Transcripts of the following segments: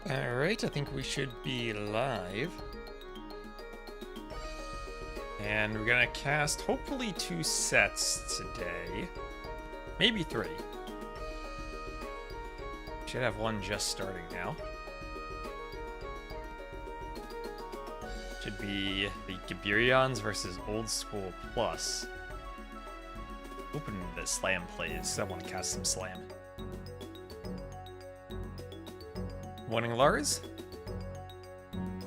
Alright, I think we should be live. And we're gonna cast hopefully 2 sets today. Maybe 3. Should have one just starting now. Should be the Giburions versus Old School Plus. Open the Slam plays. I want to cast some Slam. Morning, Lars.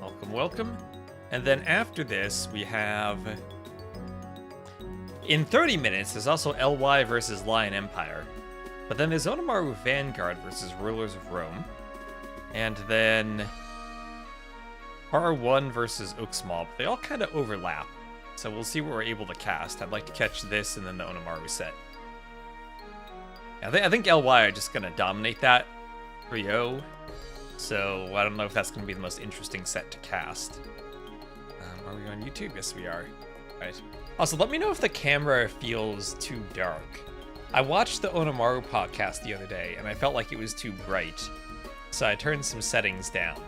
Welcome, welcome. And then after this, we have... In 30 minutes, there's also LY versus Lion Empire. But then there's Onimaru Vanguard versus Rulers of Rome. And then... R1 versus Uxmal. They all kind of overlap. So we'll see what we're able to cast. I'd like to catch this and then the Onimaru set. I think LY are just going to dominate that 3-0. So I don't know if that's going to be the most interesting set to cast. Are we on YouTube? Yes, we are. All right. Also, let me know if the camera feels too dark. I watched the Onimaru podcast the other day, and I felt like it was too bright. So I turned some settings down.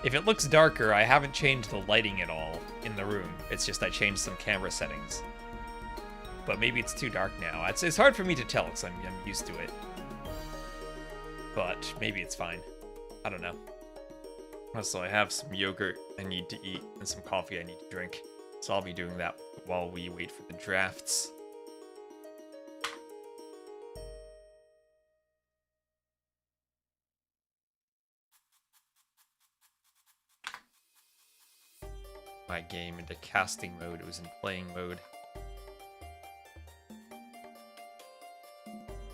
If it looks darker, I haven't changed the lighting at all in the room. It's just I changed some camera settings. But maybe it's too dark now. It's hard for me to tell because I'm used to it. But maybe it's fine. I don't know. Also, I have some yogurt I need to eat and some coffee I need to drink. So I'll be doing that while we wait for the drafts. My game into casting mode. It was in playing mode.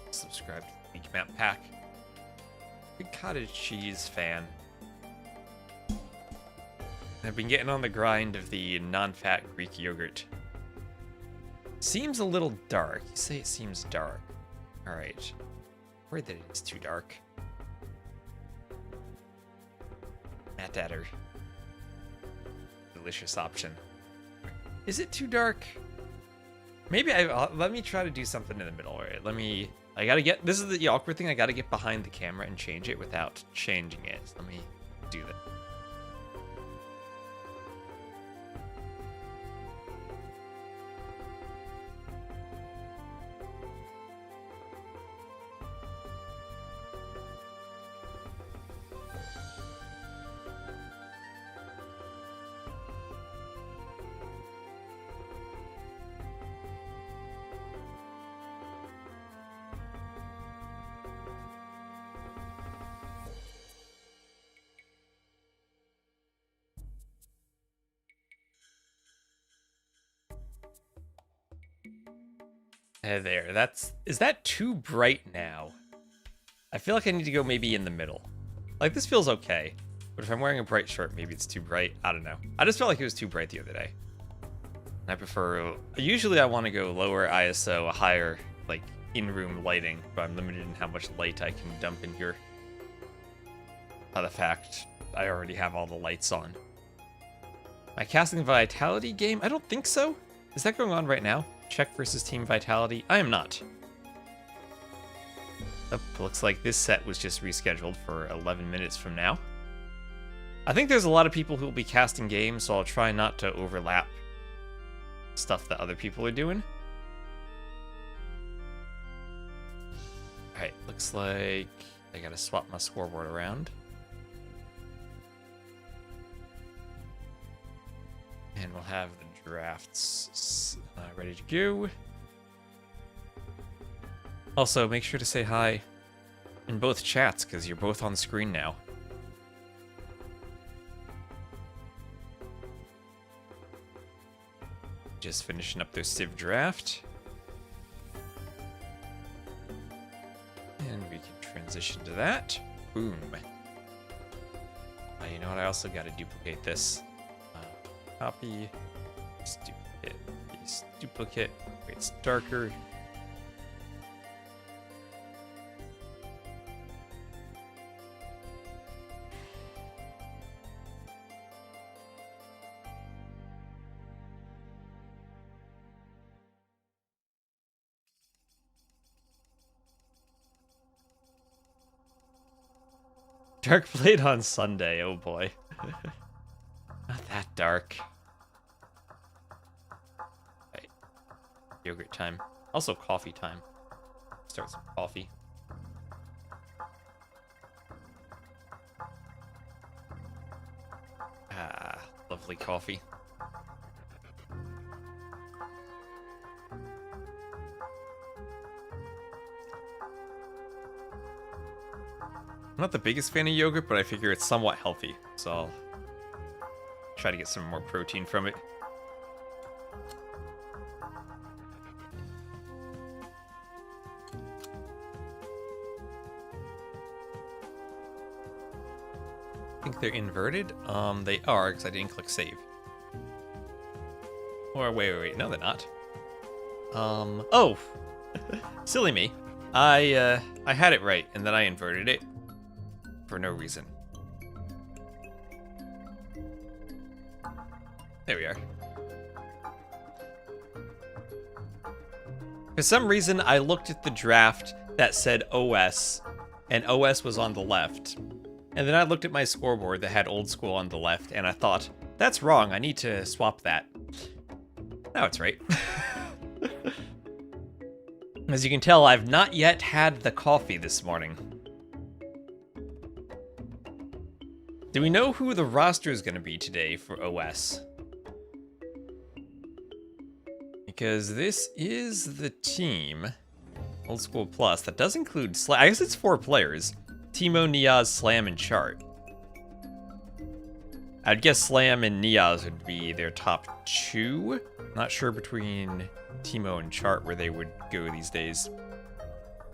Subscribe to the Week Map Pack. Big cottage cheese fan. I've been getting on the grind of the non-fat Greek yogurt. Seems a little dark. You say it seems dark. Alright. Worried that it is too dark. Matt Adder. Delicious option. Is it too dark? Maybe let me try to do something in the middle. Alright, I gotta get, this is the awkward thing, I gotta get behind the camera and change it without changing it. Let me do that. There, is that too bright now? I feel like I need to go maybe in the middle. Like, this feels okay. But if I'm wearing a bright shirt, maybe it's too bright. I don't know. I just felt like it was too bright the other day. I prefer... Usually I want to go lower ISO, a higher, like, in-room lighting. But I'm limited in how much light I can dump in here. By the fact I already have all the lights on. Am I casting Vitality game? I don't think so. Is that going on right now? Check versus Team Vitality. I am not. Oh, looks like this set was just rescheduled for 11 minutes from now. I think there's a lot of people who will be casting games, so I'll try not to overlap stuff that other people are doing. Alright, looks like I gotta swap my scoreboard around. And we'll have the drafts ready to go. Also, make sure to say hi in both chats, because you're both on screen now. Just finishing up their Civ draft. And we can transition to that. Boom. You know what? I also got to duplicate this. Copy. Duplicate. Paste. Duplicate. Wait, it's darker. Dark played on Sunday, oh boy. Not that dark. Right. Yogurt time. Also coffee time. Start some coffee. Ah, lovely coffee. I'm not the biggest fan of yogurt, but I figure it's somewhat healthy, so I'll try to get some more protein from it. I think they're inverted. They are, because I didn't click save. Or wait, no, they're not. Oh, silly me. I had it right, and then I inverted it for no reason. There we are. For some reason, I looked at the draft that said OS, and OS was on the left. And then I looked at my scoreboard that had old school on the left, and I thought, that's wrong, I need to swap that. Now it's right. As you can tell, I've not yet had the coffee this morning. Do we know who the roster is going to be today for OS? Because this is the team, Old School Plus, that does include Slam. I guess it's 4 players. Timo, Niaz, Slam, and Chart. I'd guess Slam and Niaz would be their top 2. Not sure between Timo and Chart where they would go these days.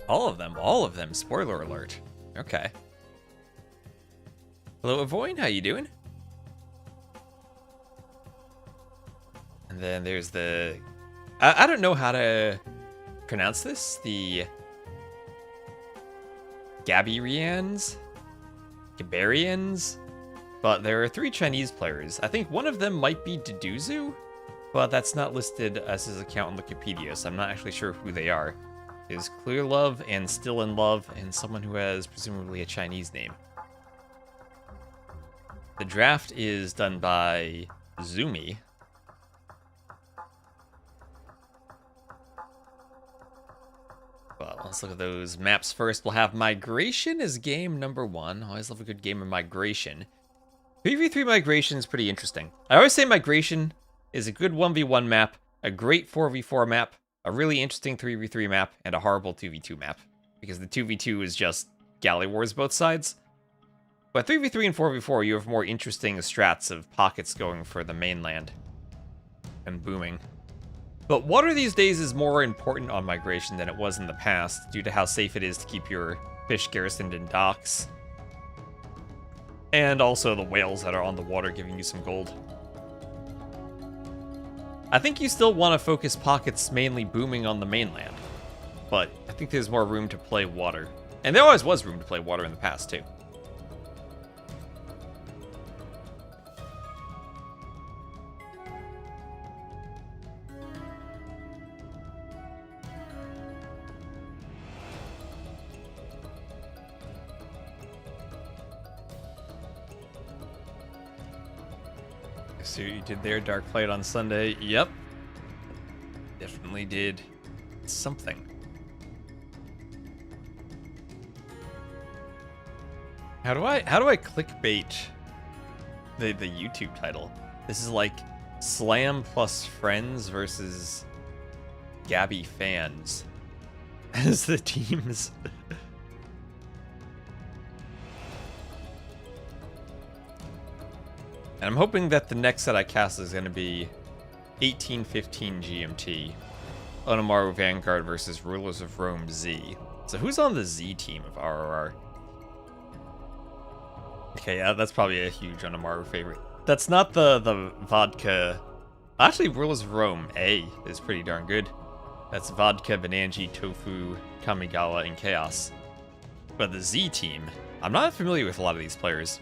All of them. Spoiler alert. Okay. Hello, Avoid. How you doing? And then there's the... I don't know how to pronounce this. The... Gabarians? But there are 3 Chinese players. I think one of them might be Deduzu, but that's not listed as his account on Wikipedia, so I'm not actually sure who they are. There's Clear Love and Still in Love, and someone who has presumably a Chinese name. The draft is done by Zumi. Well, let's look at those maps first. We'll have Migration as game number 1. Always love a good game of Migration. 3v3 Migration is pretty interesting. I always say Migration is a good 1v1 map, a great 4v4 map, a really interesting 3v3 map, and a horrible 2v2 map. Because the 2v2 is just galley wars both sides. But 3v3 and 4v4, you have more interesting strats of pockets going for the mainland and booming. But water these days is more important on Migration than it was in the past, due to how safe it is to keep your fish garrisoned in docks. And also the whales that are on the water giving you some gold. I think you still want to focus pockets mainly booming on the mainland, but I think there's more room to play water. And there always was room to play water in the past, too. So you did there, Dark played on Sunday. Yep. Definitely did something. How do I clickbait the YouTube title? This is like Slam plus friends versus Gabby fans as the teams. And I'm hoping that the next set I cast is going to be 1815 GMT. Onomaru Vanguard versus Rulers of Rome Z. So who's on the Z team of RRR? Okay, yeah, that's probably a huge Onomaru favorite. That's not the vodka... Actually, Rulers of Rome A is pretty darn good. That's vodka, Bananji, Tofu, Kamigawa, and Chaos. But the Z team, I'm not familiar with a lot of these players.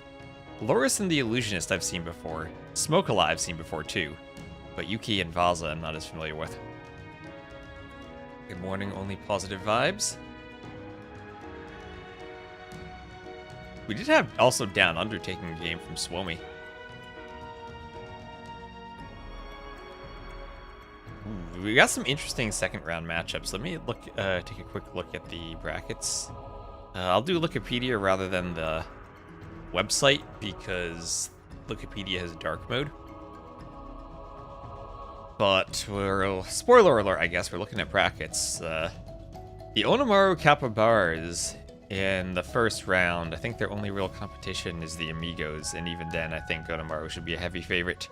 Loris and the Illusionist I've seen before. Smoke Alive I've seen before too. But Yuki and Vaza I'm not as familiar with. Good morning, only positive vibes. We did have also Down Under taking a game from Swomi. Ooh, we got some interesting second round matchups. Let me look, take a quick look at the brackets. I'll do Wikipedia rather than the website because Wikipedia has dark mode. But spoiler alert, I guess, we're looking at brackets. The Onimaru Capybaras in the first round, I think their only real competition is the Amigos, and even then, I think Onimaru should be a heavy favorite.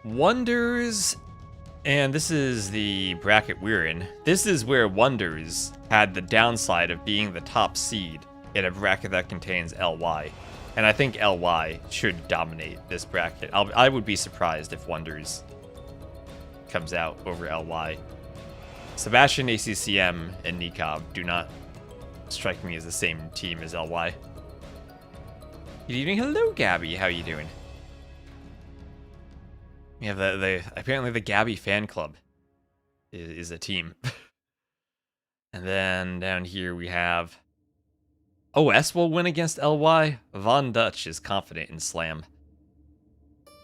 Wonders, and this is the bracket we're in. This is where Wonders had the downside of being the top seed in a bracket that contains LY. And I think LY should dominate this bracket. I would be surprised if Wonders comes out over LY. Sebastian, ACCM, and Nikob do not strike me as the same team as LY. Good evening. Hello, Gabby. How you doing? We have apparently the Gabby fan club is a team. And then down here we have OS will win against LY. Von Dutch is confident in Slam.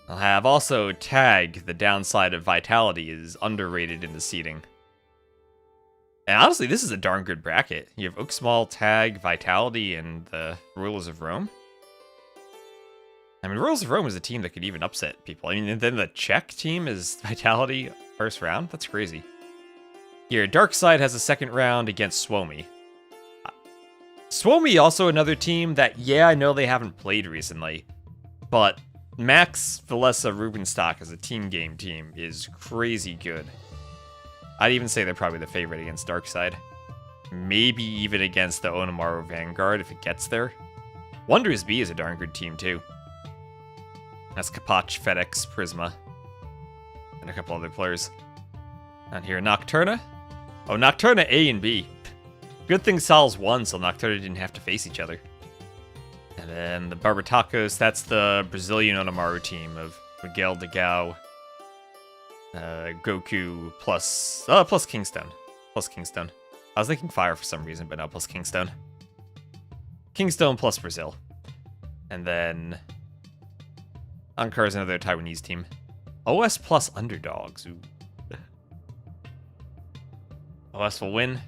I'll have also Tag, the downside of Vitality, is underrated in the seeding. And honestly, this is a darn good bracket. You have Uxmal, Tag, Vitality, and the Rulers of Rome. I mean, Rulers of Rome is a team that could even upset people. I mean, and then the Czech team is Vitality first round? That's crazy. Here, Darkside has a second round against Swomi. Swomi also another team that, yeah, I know they haven't played recently, but Max Valessa Rubenstock as a team game team is crazy good. I'd even say they're probably the favorite against Darkside. Maybe even against the Onimaru Vanguard if it gets there. Wonders B is a darn good team too. That's Kapach, FedEx, Prisma, and a couple other players. And here, Nocturna. Oh, Nocturna A and B. Good thing Sal's won, so Nocturna didn't have to face each other. And then the Barbatacos, that's the Brazilian Onimaru team of Miguel Degao, Goku plus Kingstone. Plus Kingstone. I was thinking Fire for some reason, but no, plus Kingstone. Kingstone plus Brazil. And then Ankar is another Taiwanese team. OS plus Underdogs. Ooh. OS will win.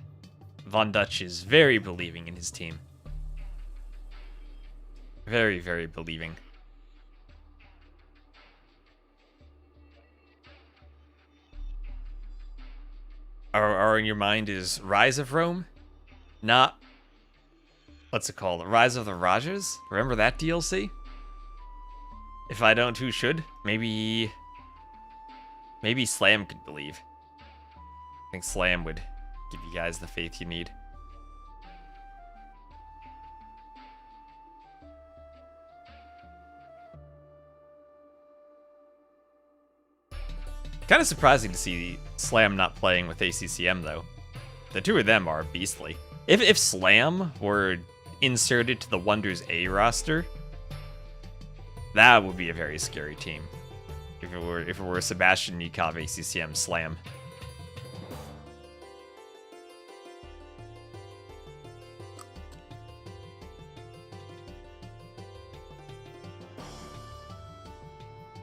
Von Dutch is very believing in his team. Very, very believing. Or in your mind is Rise of Rome? Not... What's it called? Rise of the Rajas? Remember that DLC? If I don't, who should? Maybe Slam could believe. I think Slam would give you guys the faith you need. Kind of surprising to see Slam not playing with ACCM, though. The two of them are beastly. If Slam were inserted to the Wonders A roster, that would be a very scary team. If it were Sebastian, Nikov, ACCM, Slam.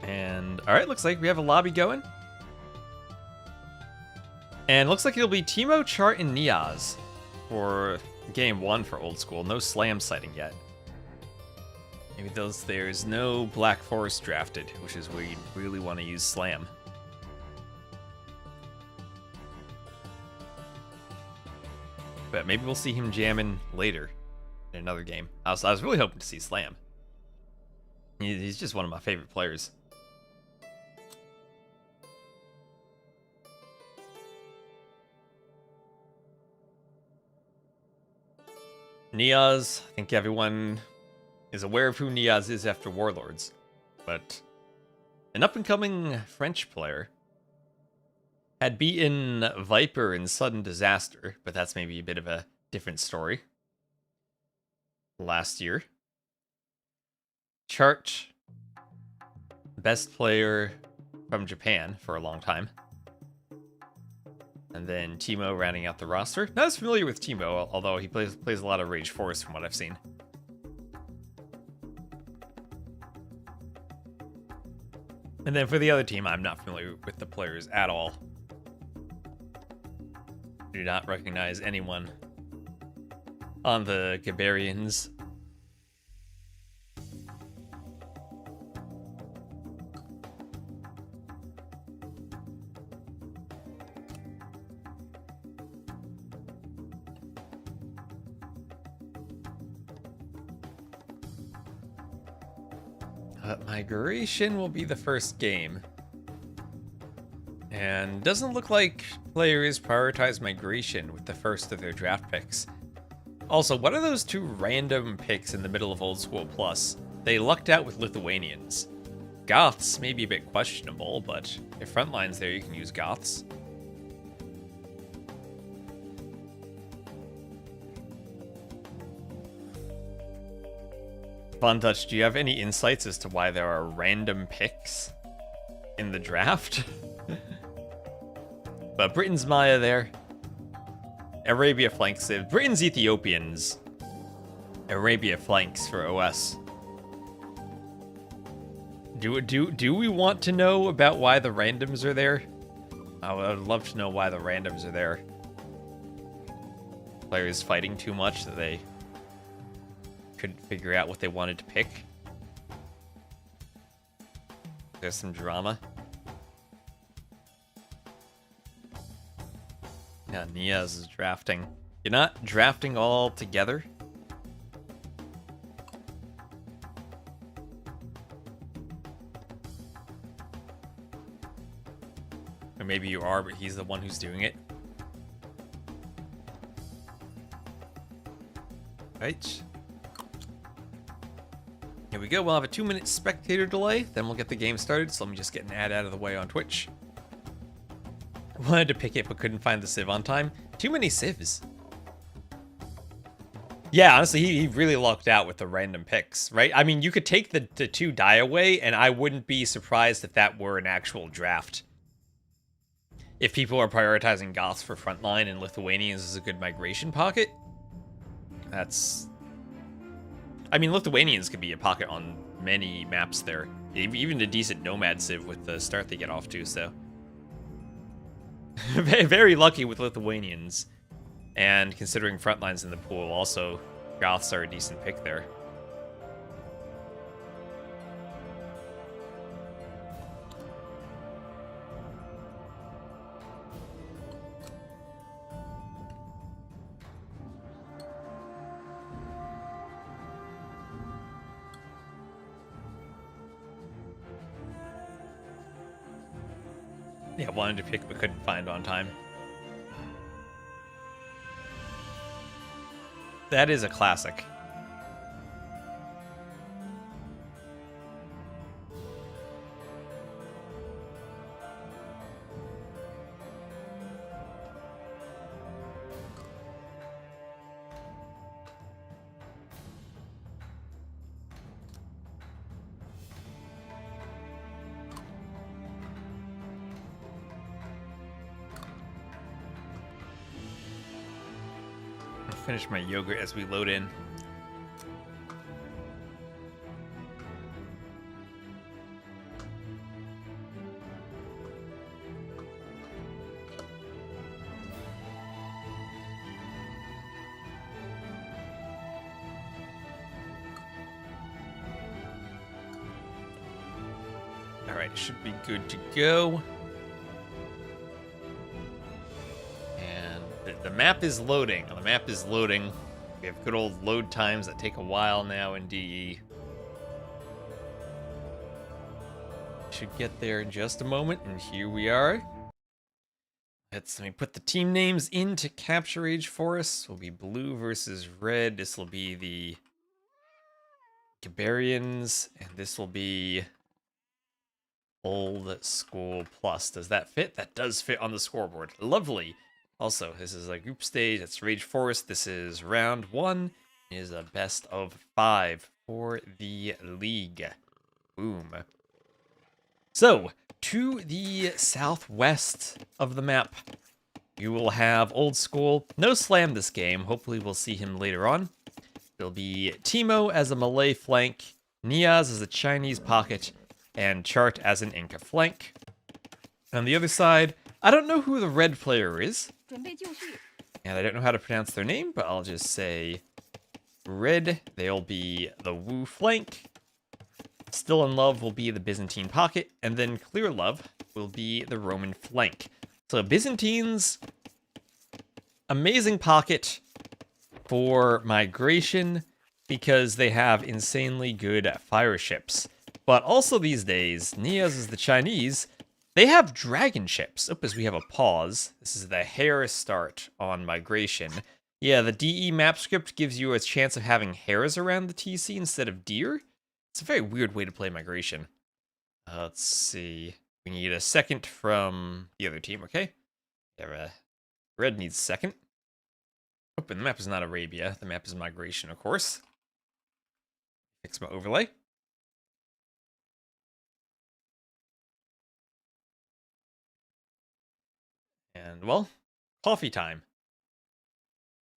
And alright, looks like we have a lobby going. And looks like it'll be Timo, Chart, and Niaz for game 1 for Old School. No Slam sighting yet. Maybe there's no Black Forest drafted, which is where you really want to use Slam. But maybe we'll see him jamming later in another game. I was really hoping to see Slam. He's just one of my favorite players. Niaz, I think everyone is aware of who Niaz is after Warlords, but an up-and-coming French player. Had beaten Viper in Sudden Disaster, but that's maybe a bit of a different story. Last year. Chart, best player from Japan for a long time. And then Teemo rounding out the roster. Not as familiar with Teemo, although he plays a lot of Rage Force from what I've seen. And then for the other team, I'm not familiar with the players at all. Do not recognize anyone on the Gabarians. Migration will be the first game. And doesn't look like players prioritize migration with the first of their draft picks. Also, what are those two random picks in the middle of Old School Plus? They lucked out with Lithuanians. Goths may be a bit questionable, but if Frontline's there, you can use Goths. Von Dutch, do you have any insights as to why there are random picks in the draft? But Britain's Maya there. Arabia flanks Civ. Britain's Ethiopians. Arabia flanks for OS. Do we want to know about why the randoms are there? I would love to know why the randoms are there. Players fighting too much that they couldn't figure out what they wanted to pick. There's some drama. Yeah, Niaz is drafting. You're not drafting all together? Or maybe you are, but he's the one who's doing it. Right. Here we go. We'll have a 2-minute spectator delay, then we'll get the game started. So let me just get an ad out of the way on Twitch. Wanted to pick it, but couldn't find the Civ on time. Too many Civs. Yeah, honestly, he really lucked out with the random picks, right? I mean, you could take the 2 die away, and I wouldn't be surprised if that were an actual draft. If people are prioritizing Goths for Frontline and Lithuanians is a good migration pocket, that's... I mean, Lithuanians could be a pocket on many maps there. Even a decent Nomad Civ with the start they get off to, so... Very lucky with Lithuanians. And considering Frontlines in the pool, also, Goths are a decent pick there. Yeah, wanted to pick but couldn't find on time. That is a classic. Finish my yogurt as we load in. All right, should be good to go. The map is loading. The map is loading. We have good old load times that take a while now in DE. Should get there in just a moment, and here we are. Let me put the team names into Capture Age for us. Will be blue versus red. This will be the Gabarians, and this will be Old School Plus. Does that fit? That does fit on the scoreboard. Lovely. Also, this is a group stage. That's Rage Forest. This is round 1. It is a best of 5 for the league. Boom. So, to the southwest of the map, You will have old school, no slam this game. Hopefully we'll see him later on. There'll be Timo as a Malay flank, Niaz as a Chinese pocket, and Chart as an Inca flank. On the other side, I don't know who the red player is, and I don't know how to pronounce their name, but I'll just say red. They'll be the Wu flank. Still in Love will be the Byzantine pocket, and then Clear Love will be the Roman flank. So Byzantines, amazing pocket for migration because they have insanely good fire ships. But also these days, Niaz is the Chinese, they have dragon ships. As we have a pause. This is the hare start on migration. Yeah, the DE map script gives you a chance of having hares around the TC instead of deer. It's a very weird way to play migration. Let's see. We need a second from the other team, okay? Yeah, red needs second. Oh, and the map is not Arabia. The map is migration, of course. Fix my overlay. And, well, coffee time.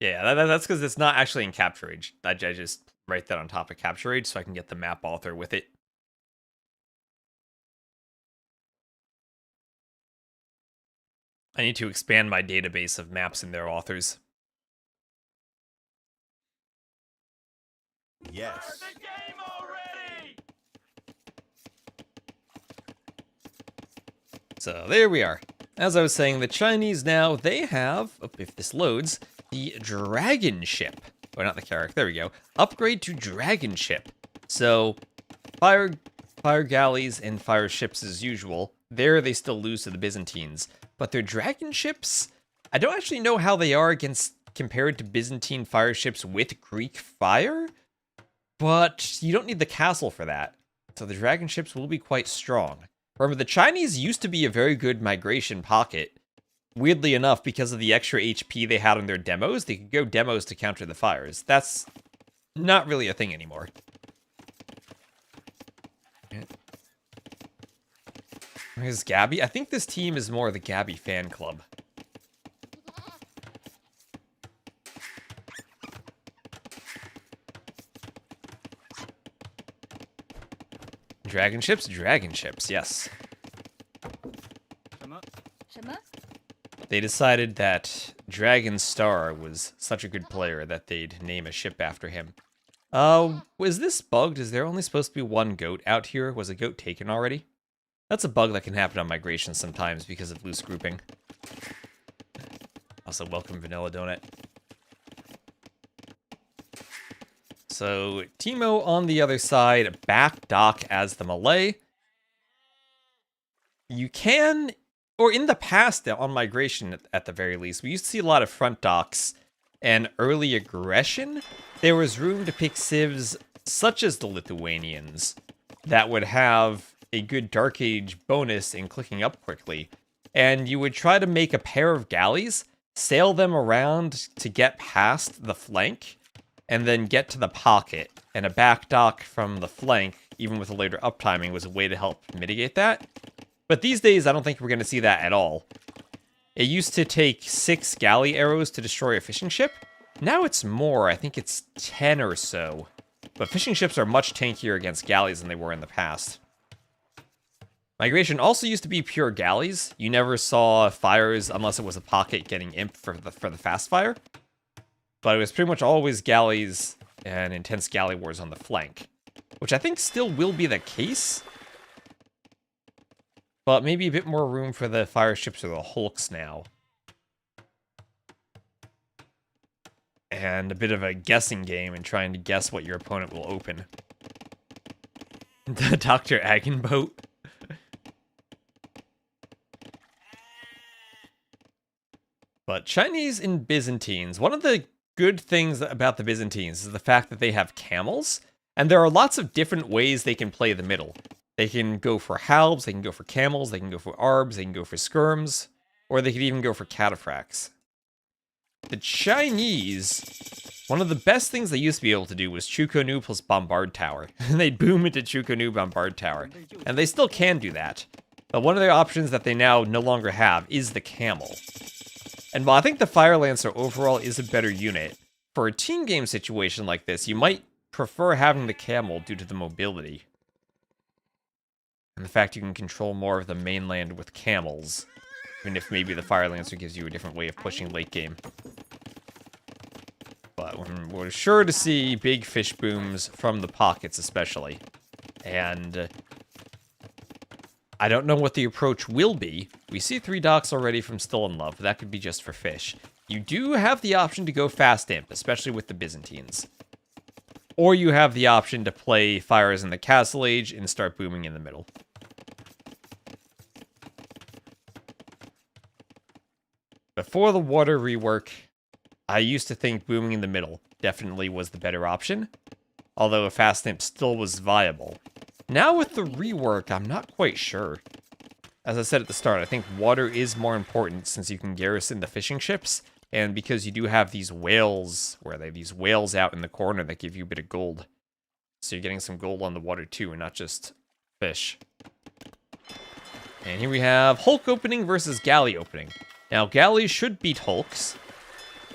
Yeah, that's because it's not actually in Capture Age. I just write that on top of Capture Age so I can get the map author with it. I need to expand my database of maps and their authors. Yes. So there we are. As I was saying, the Chinese now, they have, if this loads, the Dragon Ship. Or not the character, there we go. Upgrade to Dragon Ship. So, fire galleys and fire ships as usual. There they still lose to the Byzantines. But their Dragon Ships, I don't actually know how they are compared to Byzantine fire ships with Greek fire. But you don't need the castle for that. So the Dragon Ships will be quite strong. Remember, the Chinese used to be a very good migration pocket. Weirdly enough, because of the extra HP they had on their demos, they could go demos to counter the fires. That's not really a thing anymore. Here's Gabby. I think this team is more the Gabby fan club. Dragon ships, yes. They decided that Dragon Star was such a good player that they'd name a ship after him. Was this bugged? Is there only supposed to be one goat out here? Was a goat taken already? That's a bug that can happen on migration sometimes because of loose grouping. Also, welcome Vanilla Donut. So, Timo on the other side, back dock as the Malay. You can, or in the past on migration at the very least, we used to see a lot of front docks and early aggression. There was room to pick civs such as the Lithuanians that would have a good Dark Age bonus in clicking up quickly. And you would try to make a pair of galleys, sail them around to get past the flank, and then get to the pocket. And a back dock from the flank, even with a later uptiming, was a way to help mitigate that. But these days, I don't think we're going to see that at all. It used to take 6 galley arrows to destroy a fishing ship. Now it's more. I think it's 10 or so. But fishing ships are much tankier against galleys than they were in the past. Migration also used to be pure galleys. You never saw fires unless it was a pocket getting imp for the fast fire. But it was pretty much always galleys and intense galley wars on the flank. Which I think still will be the case. But maybe a bit more room for the fire ships or the hulks now. And a bit of a guessing game and trying to guess what your opponent will open. The Dr. Agenboat. But Chinese and Byzantines, one of the good things about the Byzantines is the fact that they have camels, and there are lots of different ways they can play the middle. They can go for halbs, they can go for camels, they can go for arbs, they can go for skirms, or they could even go for cataphracts. The Chinese, one of the best things they used to be able to do was Chukonu plus Bombard Tower. They'd boom into Chukonu Bombard Tower, and they still can do that. But one of their options that they now no longer have is the camel. And while I think the Fire Lancer overall is a better unit, for a team game situation like this, you might prefer having the Camel due to the mobility. And the fact you can control more of the mainland with camels, even if maybe the Fire Lancer gives you a different way of pushing late game. But we're sure to see big fish booms from the pockets especially. And I don't know what the approach will be. We see 3 docks already from Still in Love, but that could be just for fish. You do have the option to go fast imp, especially with the Byzantines. Or you have the option to play Fires in the Castle Age and start booming in the middle. Before the water rework, I used to think booming in the middle definitely was the better option, although a fast imp still was viable. Now with the rework, I'm not quite sure. As I said at the start, I think water is more important since you can garrison the fishing ships, and because you do have these whales, where they have these whales out in the corner that give you a bit of gold. So you're getting some gold on the water too, and not just fish. And here we have Hulk opening versus Galley opening. Now, galleys should beat hulks,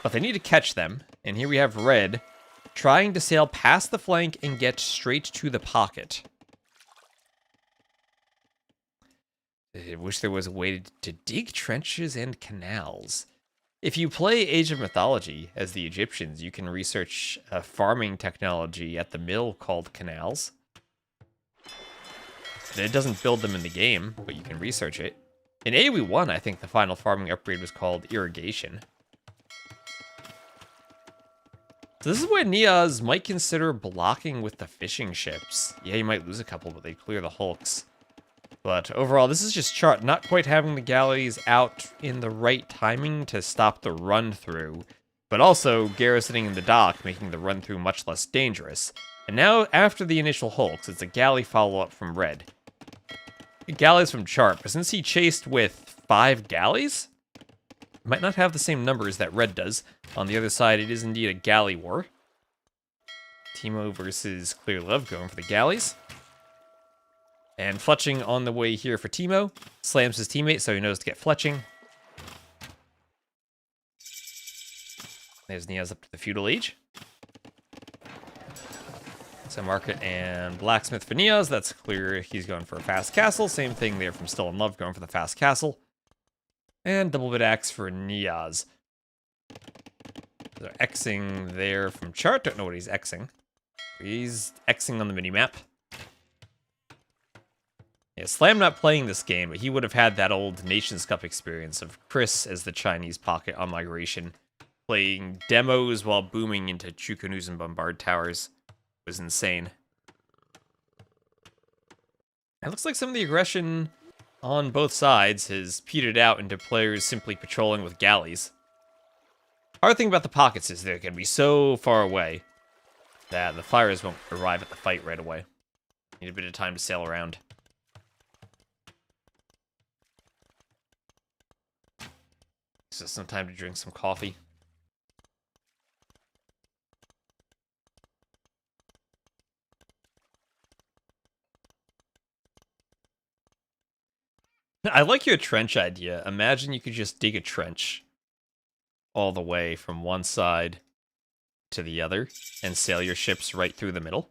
but they need to catch them. And here we have Red trying to sail past the flank and get straight to the pocket. I wish there was a way to dig trenches and canals. If you play Age of Mythology as the Egyptians, you can research a farming technology at the mill called canals. It doesn't build them in the game, but you can research it. In AoE 1, I think the final farming upgrade was called Irrigation. So this is where Niaz might consider blocking with the fishing ships. Yeah, you might lose a couple, but they clear the hulks. But overall, this is just chart not quite having the galleys out in the right timing to stop the run-through, but also garrisoning in the dock, making the run-through much less dangerous. And now, after the initial hulks, it's a galley follow-up from Red. Galleys from Chart, but since he chased with 5 galleys, might not have the same numbers that Red does. On the other side, it is indeed a galley war. Teemo versus Clear Love going for the galleys. And fletching on the way here for Teemo. Slams his teammate, so he knows to get fletching. There's Niaz up to the Feudal Age. So Market and Blacksmith for Niaz. That's clear. He's going for a fast castle. Same thing there from Still in Love, going for the fast castle. And double bit axe for Niaz. They're Xing there from Chart. Don't know what he's Xing. He's Xing on the minimap. Yeah, Slam not playing this game, but he would have had that old Nations Cup experience of Chris as the Chinese pocket on Migration, playing demos while booming into Chukanus and Bombard Towers. It was insane. It looks like some of the aggression on both sides has petered out into players simply patrolling with galleys. Hard thing about the pockets is they can be so far away that the fires won't arrive at the fight right away. Need a bit of time to sail around. So some time to drink some coffee. I like your trench idea. Imagine you could just dig a trench all the way from one side to the other and sail your ships right through the middle.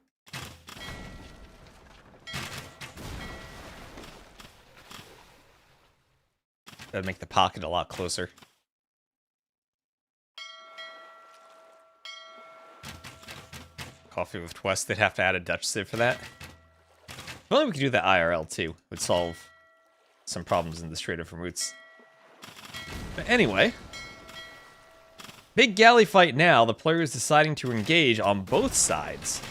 That'd make the pocket a lot closer. Coffee with Twest, they'd have to add a Dutch sieve for that. If only we could do that IRL too. It would solve some problems in the Strait of Hormuz. But anyway, big galley fight now. The players deciding to engage on both sides.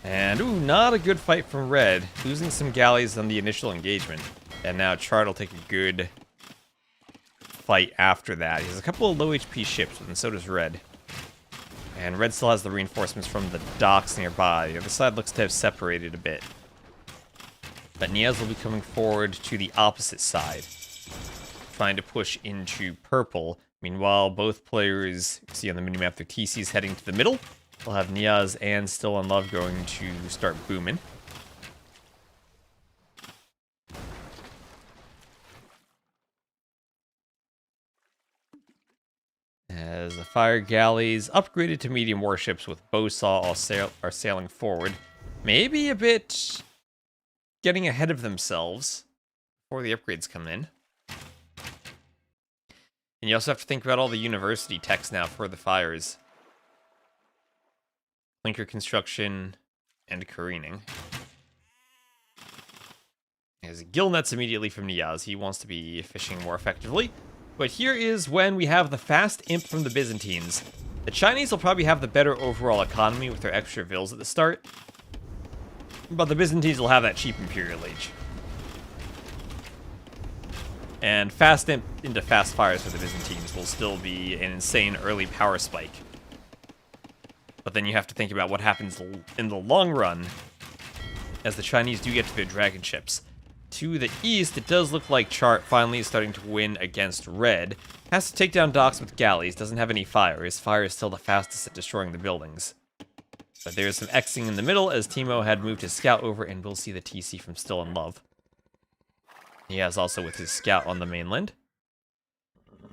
And, ooh, not a good fight from Red. Losing some galleys on the initial engagement. And now Chart will take a good fight after that. He has a couple of low HP ships, and so does Red. And Red still has the reinforcements from the docks nearby. The other side looks to have separated a bit. But Niaz will be coming forward to the opposite side, trying to push into purple. Meanwhile, both players, you see on the minimap, their TC's heading to the middle. We'll have Niaz and Still in Love going to start booming. As the fire galleys, upgraded to medium warships with bowsaw, are sailing forward. Maybe a bit getting ahead of themselves before the upgrades come in. And you also have to think about all the university techs now for the fires. Clinker construction and careening. There's gill nets immediately from Niaz. He wants to be fishing more effectively. But here is when we have the fast imp from the Byzantines. The Chinese will probably have the better overall economy with their extra vills at the start. But the Byzantines will have that cheap Imperial Age. And fast imp into fast fires for the Byzantines will still be an insane early power spike. But then you have to think about what happens in the long run as the Chinese do get to their dragon ships. To the east, it does look like Chart finally is starting to win against Red. Has to take down docks with galleys, doesn't have any fire. His fire is still the fastest at destroying the buildings. But there's some Xing in the middle as Timo had moved his scout over, and we'll see the TC from Still in Love. He has also with his scout on the mainland.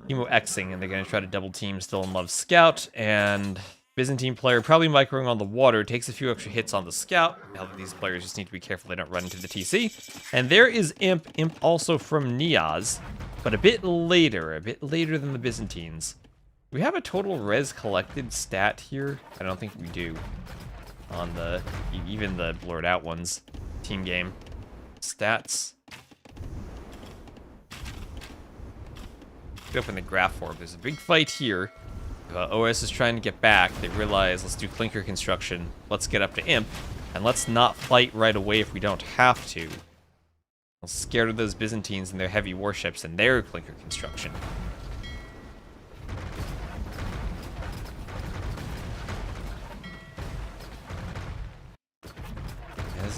Timo Xing, and they're going to try to double team Still in Love's scout, and Byzantine player, probably microing on the water, takes a few extra hits on the scout. Now that these players just need to be careful they don't run into the TC. And there is Imp also from Niaz, but a bit later than the Byzantines. Do we have a total res collected stat here? I don't think we do. On the, even the blurred out ones. Team game. Stats. Open the graph orb. There's a big fight here. OS is trying to get back. They realize, let's do clinker construction. Let's get up to Imp. And let's not fight right away if we don't have to. I'm scared of those Byzantines and their heavy warships and their clinker construction.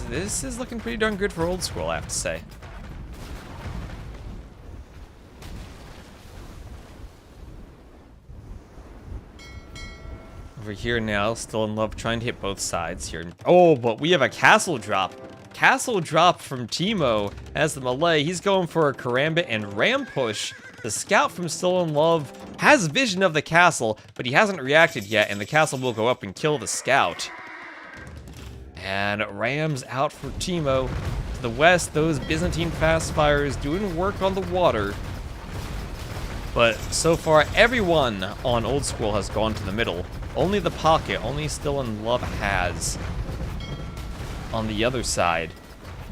This is looking pretty darn good for old school, I have to say. Over here now, Still in Love, trying to hit both sides here. Oh, but we have a castle drop. Castle drop from Timo as the Malay. He's going for a karambit and ram push. The scout from Still in Love has vision of the castle, but he hasn't reacted yet, and the castle will go up and kill the scout. And rams out for Timo. To the west, those Byzantine fast fires doing work on the water. But so far, everyone on Old School has gone to the middle. Only the pocket, only Still in Love has on the other side.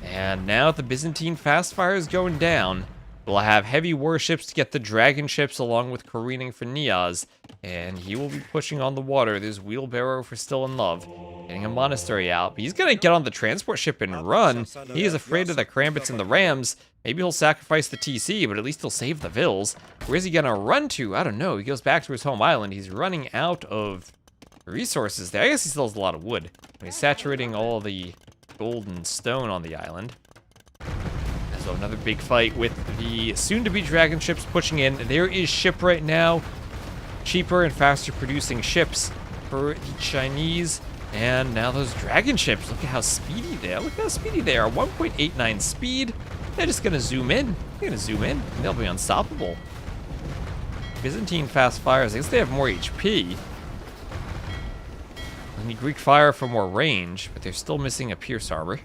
And now the Byzantine fast fire is going down. We'll have heavy warships to get the dragon ships along with careening for Niaz. And he will be pushing on the water. There's wheelbarrow for Still in Love. Getting a monastery out. But he's going to get on the transport ship and run. He is afraid of the Karambits and the Rams. Maybe he'll sacrifice the TC, but at least he'll save the Vills. Where's he going to run to? I don't know. He goes back to his home island. He's running out of resources there. I guess he still has a lot of wood. He's saturating all the gold and stone on the island. So another big fight with the soon-to-be dragon ships pushing in. There is ship right now. Cheaper and faster producing ships for the Chinese. And now those dragon ships, look at how speedy they are. Look at how speedy they are. 1.89 speed. They're just going to zoom in. They're going to zoom in, and they'll be unstoppable. Byzantine fast fires, I guess they have more HP. I need Greek fire for more range, but they're still missing a Pierce Arbor.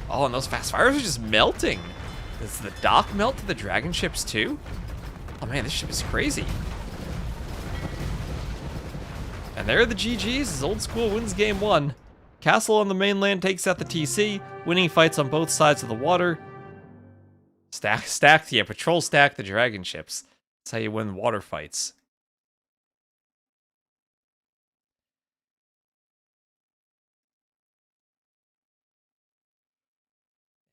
Oh, and those fast fires are just melting. Does the dock melt to the dragon ships too? Oh man, this ship is crazy. And there are the GGs as Old School wins game 1. Castle on the mainland takes out the TC, winning fights on both sides of the water. Patrol stack the dragon ships. That's how you win water fights.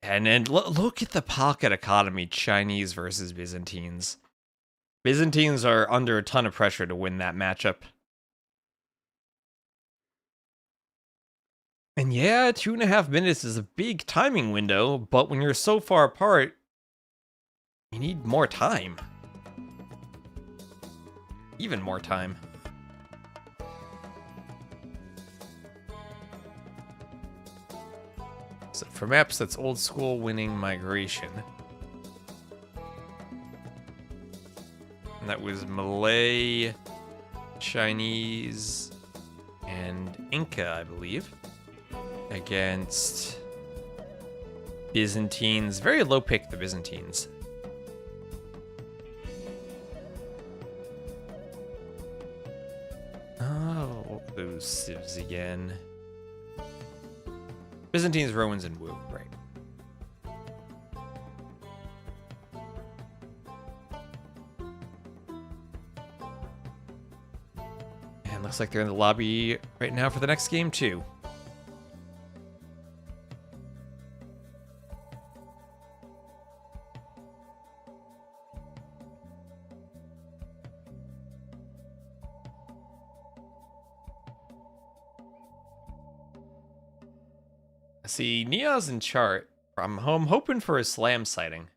And then look at the pocket economy, Chinese versus Byzantines. Byzantines are under a ton of pressure to win that matchup. And yeah, 2.5 minutes is a big timing window, but when you're so far apart, you need more time. even more time. So for maps, that's old school winning migration. And that was Malay, Chinese, and Inca, I believe, against Byzantines. Very low pick, the Byzantines. Oh, those civs again. Byzantines, Romans, and Wu, right. And looks like they're in the lobby right now for the next game, too. I see Niaz and Chart. I'm hoping for a slam sighting.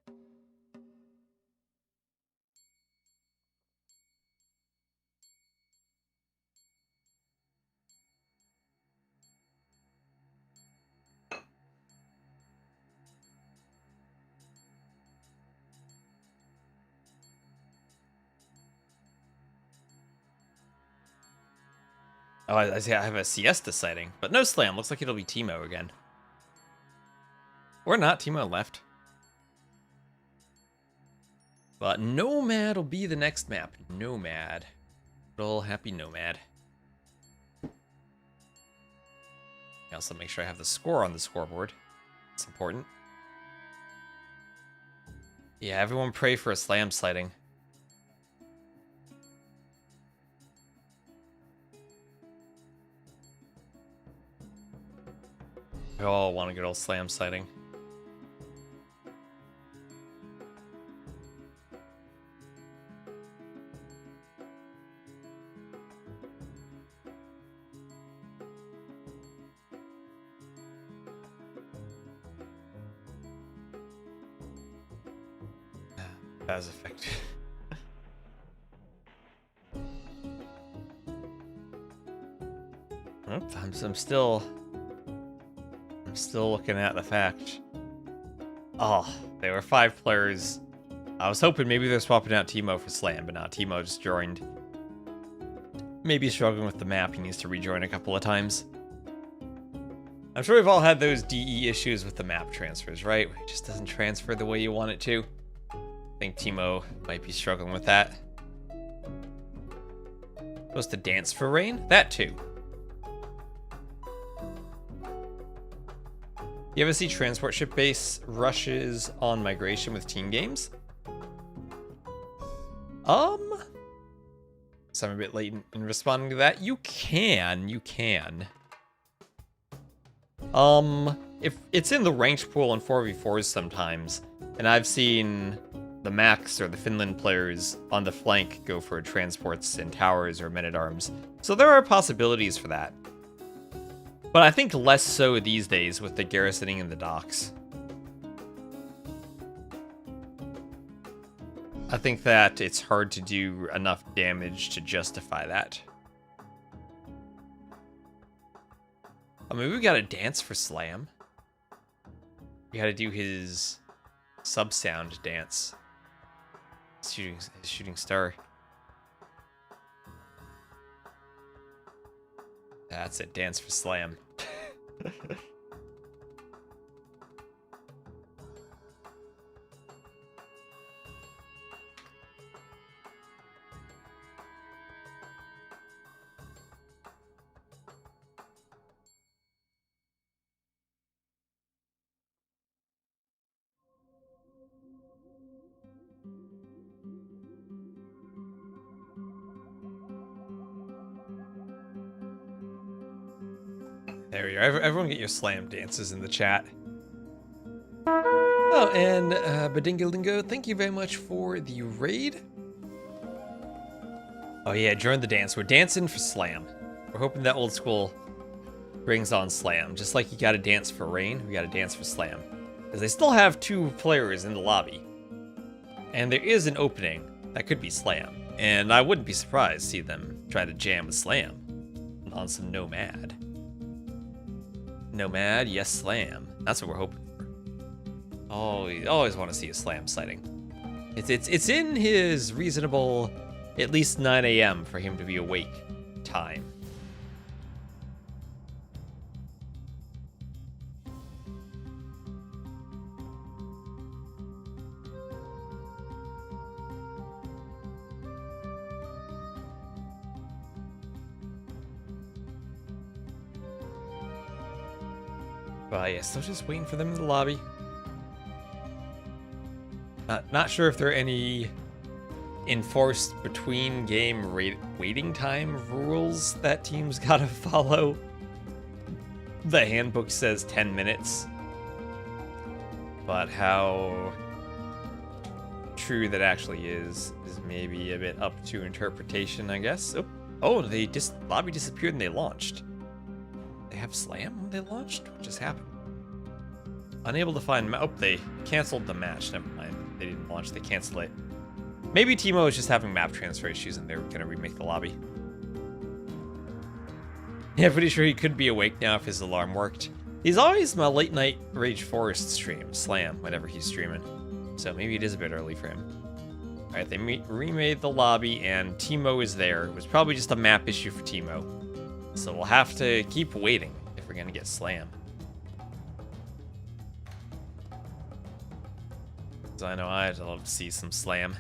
Oh, I see. I have a siesta sighting, but no slam. Looks like it'll be Timo again. Or not, Timo left. But Nomad will be the next map. Nomad. Good ol' happy Nomad. I also make sure I have the score on the scoreboard. It's important. Yeah, everyone pray for a slam sighting. We all want a good old slam sighting. That was effective. Oops, I'm still looking at the fact. Oh, there were 5 players. I was hoping maybe they're swapping out Timo for Slam, but not. Timo just joined. Maybe he's struggling with the map. He needs to rejoin a couple of times. I'm sure we've all had those DE issues with the map transfers, right? It just doesn't transfer the way you want it to. I think Timo might be struggling with that. Supposed to dance for rain? That too. You ever see transport ship base rushes on migration with team games? So I'm a bit late in responding to that. You can. If it's in the ranked pool on 4v4s sometimes, and I've seen the Max or the Finland players on the flank go for transports and towers or men-at-arms. So there are possibilities for that. But I think less so these days with the garrisoning in the docks. I think that it's hard to do enough damage to justify that. I mean, we gotta dance for Slam. We gotta do his sub-sound dance. Shooting star. That's it, dance for Slam. There we are. Everyone get your slam dances in the chat. Oh, and Badingalingo, thank you very much for the raid. Oh yeah, join the dance. We're dancing for Slam. We're hoping that old school brings on Slam. Just like you gotta dance for rain, we gotta dance for Slam. Because they still have 2 players in the lobby. And there is an opening that could be Slam. And I wouldn't be surprised to see them try to jam with Slam on some Nomad. Nomad, yes, Slam. That's what we're hoping for. Oh, you always want to see a Slam sighting. It's in his reasonable, at least 9 a.m. for him to be awake time. But yeah, still just waiting for them in the lobby. Not sure if there are any enforced between game waiting time rules that teams gotta follow. The handbook says 10 minutes. But how true that actually is maybe a bit up to interpretation, I guess. Oh, they lobby disappeared and they launched. They have Slam when they launched? What just happened? Unable to find... Oh, they canceled the match. Never mind. They didn't launch. They canceled it. Maybe Teemo is just having map transfer issues and they're going to remake the lobby. Yeah, pretty sure he could be awake now if his alarm worked. He's always my late night Rage Forest stream. Slam, whenever he's streaming. So maybe it is a bit early for him. Alright, they remade the lobby and Teemo is there. It was probably just a map issue for Teemo. So we'll have to keep waiting if we're going to get Slam. So I know I'd love to see some Slam.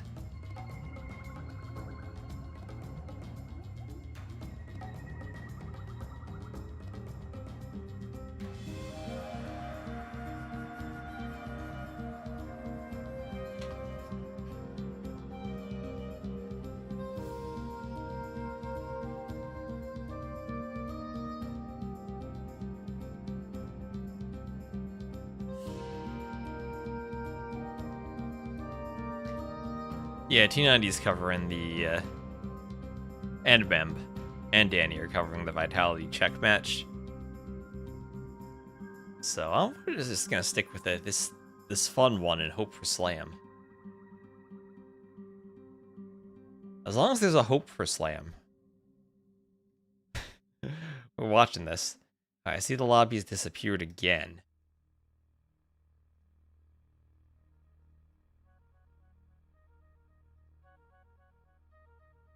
Yeah, T90's covering the, and Bemb and Danny are covering the Vitality check match. So I'm just gonna stick with it, this fun one and hope for Slam. As long as there's a hope for Slam. We're watching this. Alright, I see the lobby's disappeared again.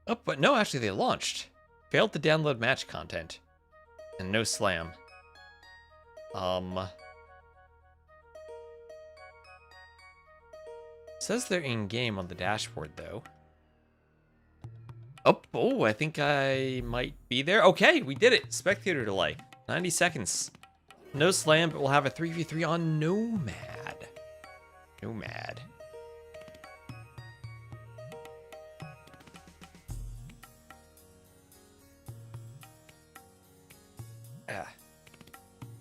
Oh, but no, actually they launched. Failed to download match content. And no Slam. Says they're in-game on the dashboard, though. Oh, I think I might be there. Okay, we did it. Spectator delay. 90 seconds. No Slam, but we'll have a 3v3 on Nomad. Nomad.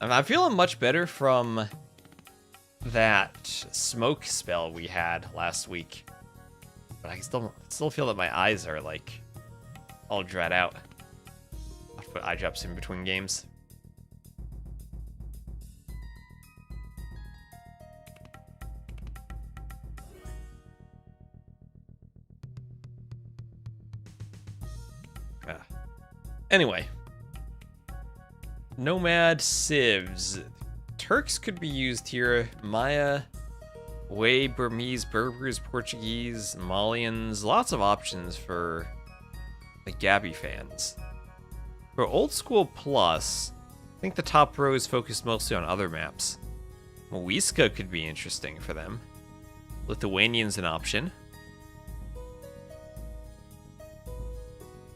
I'm feeling much better from that smoke spell we had last week. But I still feel that my eyes are, like, all dread out. I'll have to put eye drops in between games. Anyway. Nomad Civs. Turks could be used here. Maya, Way, Burmese, Berbers, Portuguese, Malians. Lots of options for the Gabby fans. For Old School Plus, I think the top row is focused mostly on other maps. Moiska could be interesting for them. Lithuanian's an option.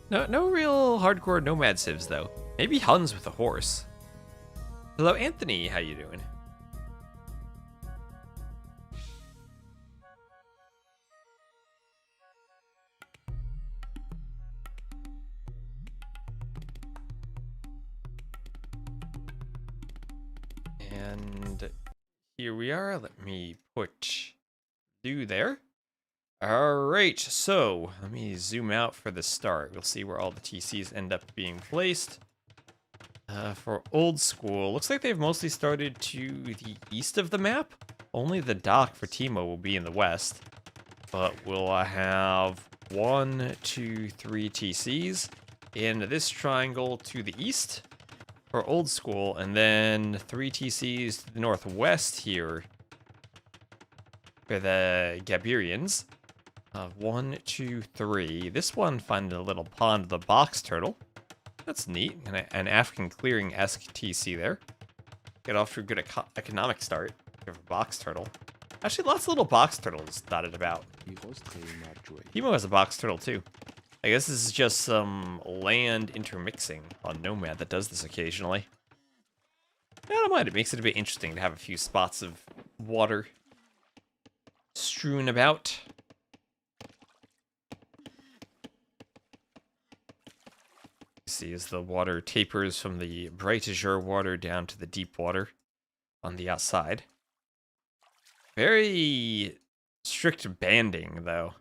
No real hardcore Nomad Civs, though. Maybe Huns with a horse. Hello, Anthony. How you doing? And here we are. Let me put you there. Alright, so let me zoom out for the start. We'll see where all the TCs end up being placed. For Old School, looks like they've mostly started to the east of the map. Only the dock for Teemo will be in the west. But we'll have 1, 2, 3 TCs in this triangle to the east for old school, and then 3 TCs to the northwest here for the Gabirians. 1, 2, 3. This one finding a little pond of the box turtle. That's neat. And an African clearing-esque TC there. Get off to a good economic start for box turtle. Actually, lots of little box turtles dotted about. Timo has a box turtle too. I guess this is just some land intermixing on Nomad that does this occasionally. I don't mind. It makes it a bit interesting to have a few spots of water strewn about. See, as the water tapers from the bright azure water down to the deep water on the outside. Very strict banding, though,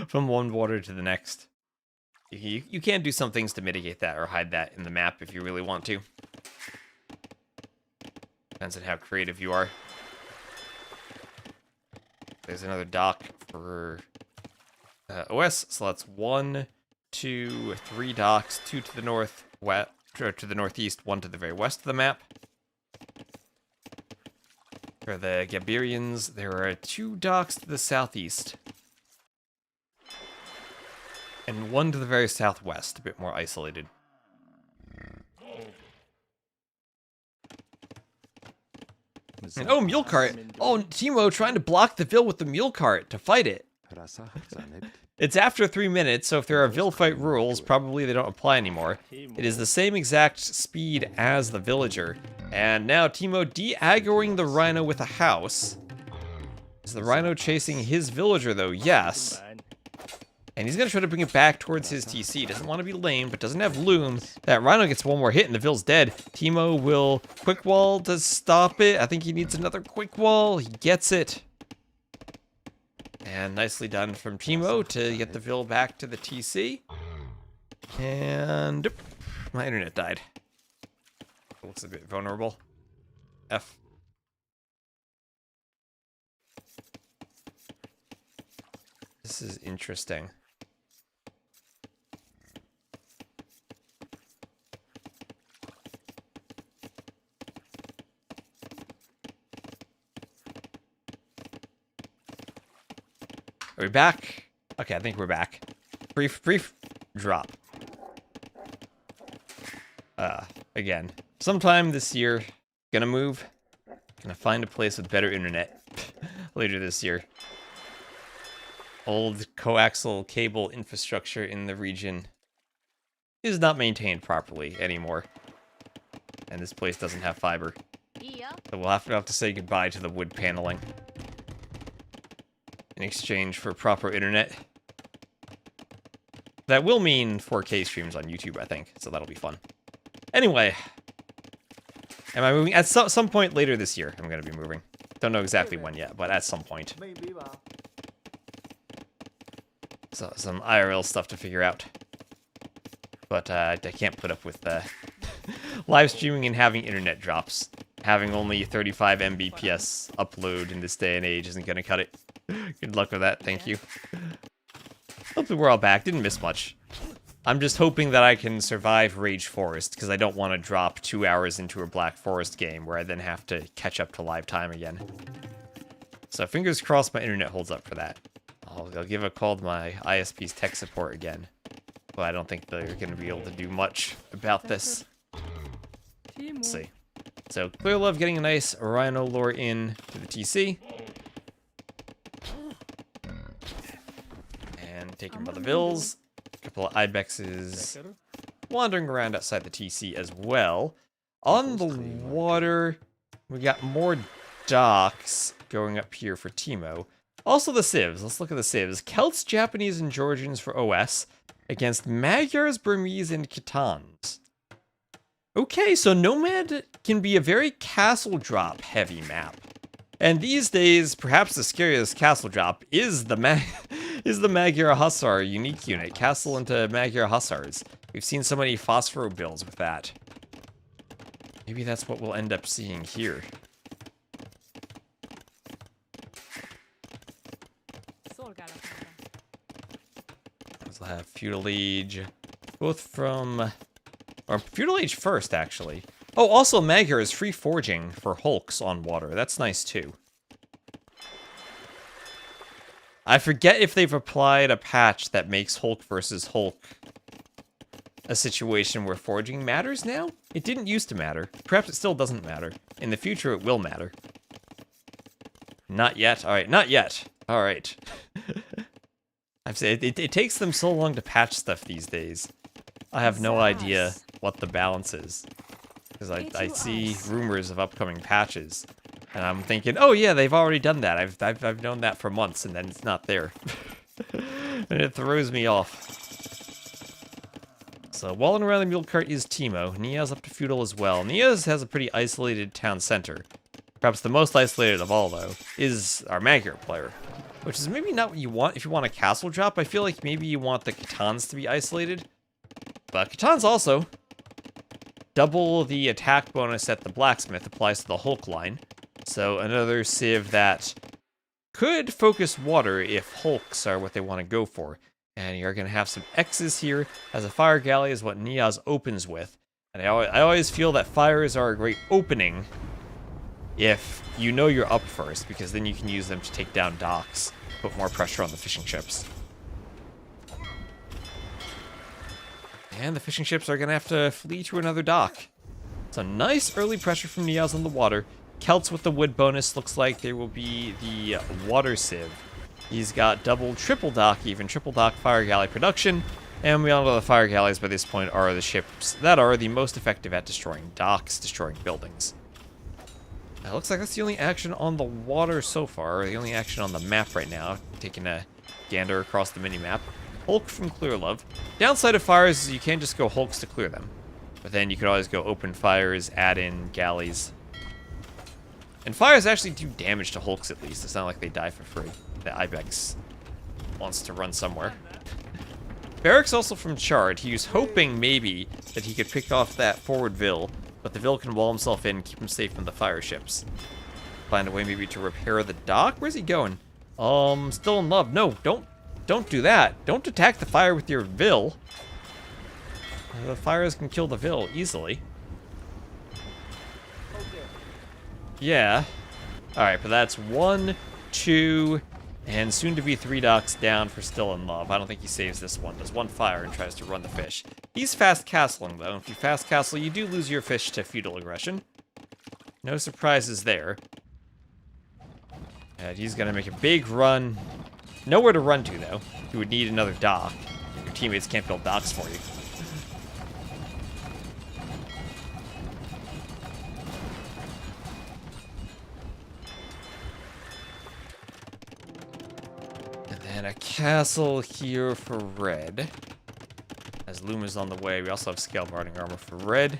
from one water to the next. You can do some things to mitigate that or hide that in the map if you really want to. Depends on how creative you are. There's another dock for OS, so that's 1, 2, 3 docks, 2 to the north, to the northeast, 1 to the very west of the map. For the Gabirians, there are 2 docks to the southeast. And 1 to the very southwest, a bit more isolated. And, oh, mule cart! Oh, Timo trying to block the Vil with the mule cart to fight it. It's after 3 minutes, so if there are Vil fight rules, probably they don't apply anymore. It is the same exact speed as the villager. And now Timo de-aggroing the rhino with a house. Is the rhino chasing his villager, though? Yes. And he's going to try to bring it back towards his TC. Doesn't want to be lame, but doesn't have loom. That rhino gets one more hit and the Vil's dead. Timo will quick wall to stop it. I think he needs another quick wall. He gets it. And nicely done from Timo to get the Vil back to the TC. And my internet died. It looks a bit vulnerable. F. This is interesting. Are we back? Okay, I think we're back. Brief drop. Again, sometime this year, gonna move. Gonna find a place with better internet later this year. Old coaxial cable infrastructure in the region is not maintained properly anymore. And this place doesn't have fiber. So we'll have to say goodbye to the wood paneling in exchange for proper internet. That will mean 4K streams on YouTube, I think, so that'll be fun. Anyway, am I moving? At some point later this year, I'm going to be moving. Don't know exactly when yet, but at some point. So, some IRL stuff to figure out. But I can't put up with live streaming and having internet drops. Having only 35 Mbps upload in this day and age isn't going to cut it. Good luck with that, thank you. Hopefully we're all back, didn't miss much. I'm just hoping that I can survive Rage Forest, because I don't want to drop 2 hours into a Black Forest game where I then have to catch up to live time again. So fingers crossed my internet holds up for that. I'll give a call to my ISP's tech support again. But I don't think they're going to be able to do much about this. Let's see. So, Clear Love getting a nice Rhino lore in to the TC. And taken by the Vils. A couple of Ibexes wandering around outside the TC as well. On the water, we got more docks going up here for Timo. Also the civs. Let's look at the civs. Celts, Japanese, and Georgians for OS against Magyars, Burmese, and Khitans. Okay, so Nomad can be a very castle drop heavy map. And these days, perhaps the scariest castle drop is the Magyar Hussar unique unit. Castle into Magyar Hussars. We've seen so many Phosphoro builds with that. Maybe that's what we'll end up seeing here. So I'll have Feudal Age, both from... Or Feudal Age first, actually. Oh, also Magyar is free forging for hulks on water. That's nice, too. I forget if they've applied a patch that makes Hulk versus Hulk a situation where forging matters now? It didn't used to matter. Perhaps it still doesn't matter. In the future, it will matter. Not yet. Alright, not yet. Alright. I've said it takes them so long to patch stuff these days. I have no idea what the balance is. Because I see rumors of upcoming patches. And I'm thinking, oh yeah, they've already done that. I've known that for months, and then it's not there. And it throws me off. So, walling around the mule cart is Teemo. Nia's up to Feudal as well. Nia's has a pretty isolated town center. Perhaps the most isolated of all, though, is our Magyar player. Which is maybe not what you want if you want a castle drop. I feel like maybe you want the Khitans to be isolated. But Khitans also. Double the attack bonus at the blacksmith applies to the Hulk line. So another civ that could focus water if Hulks are what they want to go for. And you're going to have some X's here, as a fire galley is what Niaz opens with. And I always feel that fires are a great opening if you know you're up first, because then you can use them to take down docks, put more pressure on the fishing ships. And the fishing ships are going to have to flee to another dock. So nice early pressure from Niaz on the water. Celts with the wood bonus looks like there will be the water civ. He's got double, triple dock, even triple dock fire galley production. And we all know the fire galleys by this point are the ships that are the most effective at destroying docks, destroying buildings. It looks like that's the only action on the water so far, or the only action on the map right now. Taking a gander across the mini-map. Hulk from Clearlove. Downside of fires is you can't just go Hulks to clear them. But then you could always go open fires, add in galleys. And fires actually do damage to Hulks at least. It's not like they die for free. The Ibex wants to run somewhere. Barracks also from Chard. He was hoping maybe that he could pick off that forward Vil, but the Vil can wall himself in and keep him safe from the fire ships. Find a way maybe to repair the dock? Where's he going? Still in love. No, don't do that. Don't attack the fire with your Vil. The fires can kill the Vil easily. Yeah. Alright, but that's 1, 2, and soon to be 3 docks down for Still in Love. I don't think he saves this one. Does 1 fire and tries to run the fish. He's fast castling, though. If you fast castle, you do lose your fish to feudal aggression. No surprises there. And he's going to make a big run. Nowhere to run to, though. You would need another dock. Your teammates can't build docks for you. And a castle here for red. As Luma's on the way, we also have scale guarding armor for red.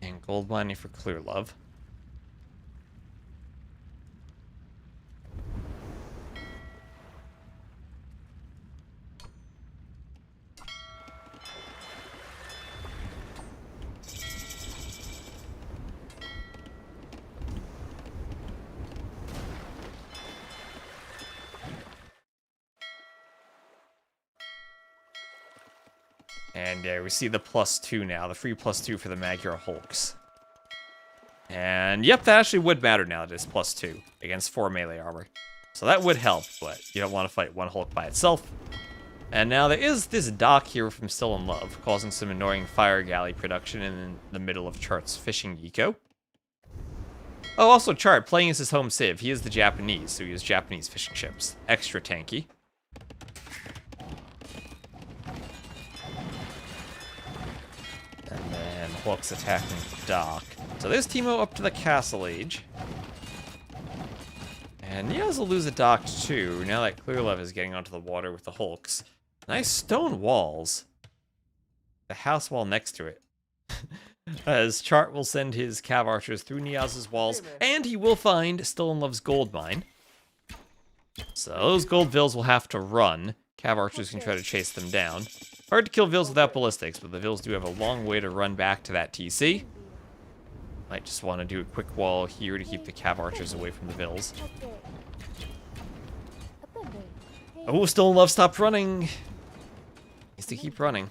And gold mining for Clearlove. And we see the +2 now, the free +2 for the Magyar Hulks. And yep, that actually would matter now that it's +2 against 4 melee armor. So that would help, but you don't want to fight one Hulk by itself. And now there is this dock here from Still in Love, causing some annoying fire galley production in the middle of Chart's fishing eco. Oh, also Chart, playing as his home civ, he is the Japanese, so he has Japanese fishing ships. Extra tanky. And then Hulk's attacking the dock. So there's Teemo up to the castle age. And Niaz will lose a dock too, now that Clearlove is getting onto the water with the Hulks. Nice stone walls. The house wall next to it. As Chart will send his cav archers through Niaz's walls, and he will find Still in Love's gold mine. So those gold vills will have to run. Cav archers can try to chase them down. Hard to kill Vills without ballistics, but the Vills do have a long way to run back to that TC. Might just want to do a quick wall here to keep the Cav Archers away from the Vills. Oh, Stolen Love stopped running. Needs to keep running.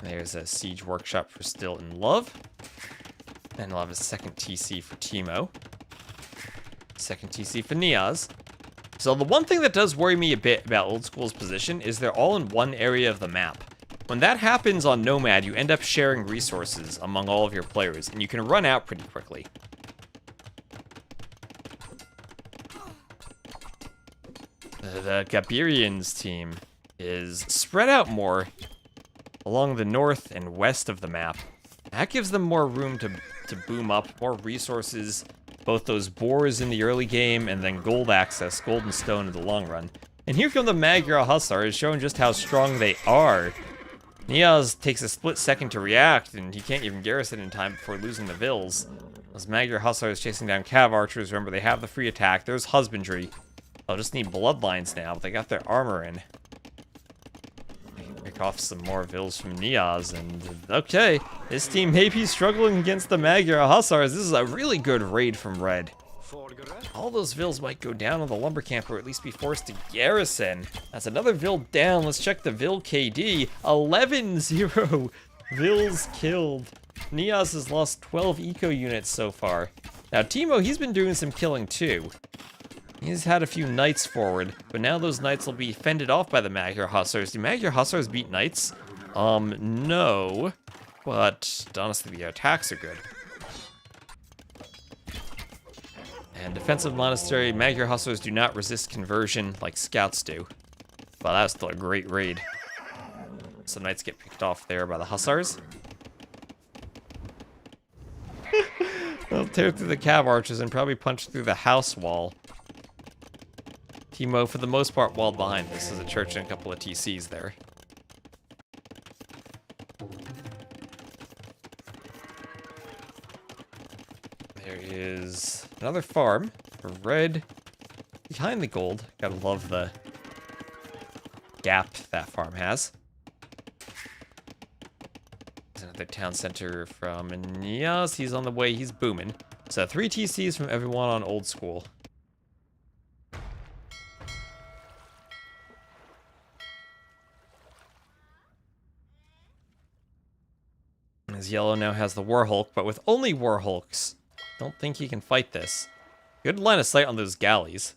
There's a Siege Workshop for Still in Love. And we'll have a second TC for Teemo. Second TC for Niaz. So the one thing that does worry me a bit about Old School's position is they're all in one area of the map. When that happens on Nomad, you end up sharing resources among all of your players, and you can run out pretty quickly. The Gabirians team is spread out more along the north and west of the map. That gives them more room to boom up, more resources, both those boars in the early game and then gold access, gold and stone in the long run. And here come the Magyar Hussars, showing just how strong they are. Niaz takes a split second to react, and he can't even garrison in time before losing the Vills. Those Magyar Hussars chasing down Cav Archers. Remember, they have the free attack. There's Husbandry. They'll just need Bloodlines now, but they got their armor in. Pick off some more Vills from Niaz, and okay, this team may be struggling against the Magyar Hussars. This is a really good raid from Red. All those Vills might go down on the lumber camp or at least be forced to garrison. That's another Vill down. Let's check the Vill KD. 11-0 Vills killed. Niaz has lost 12 eco units so far. Now Teemo, he's been doing some killing too. He's had a few Knights forward, but now those Knights will be fended off by the Magyar Hussars. Do Magyar Hussars beat Knights? No. But honestly, the attacks are good. And Defensive Monastery, Magyar Hussars do not resist conversion like Scouts do. Well, that was still a great raid. Some Knights get picked off there by the Hussars. They'll tear through the Cav Archers and probably punch through the house wall. Teemo, for the most part, walled behind. This is a church and a couple of TCs there. There is another farm for Red behind the gold. Gotta love the gap that farm has. There's another town center from Niaz. He's on the way. He's booming. So 3 TCs from everyone on Old School. As Yellow now has the Warhulk, but with only Warhulks. Don't think he can fight this. Good line of sight on those galleys.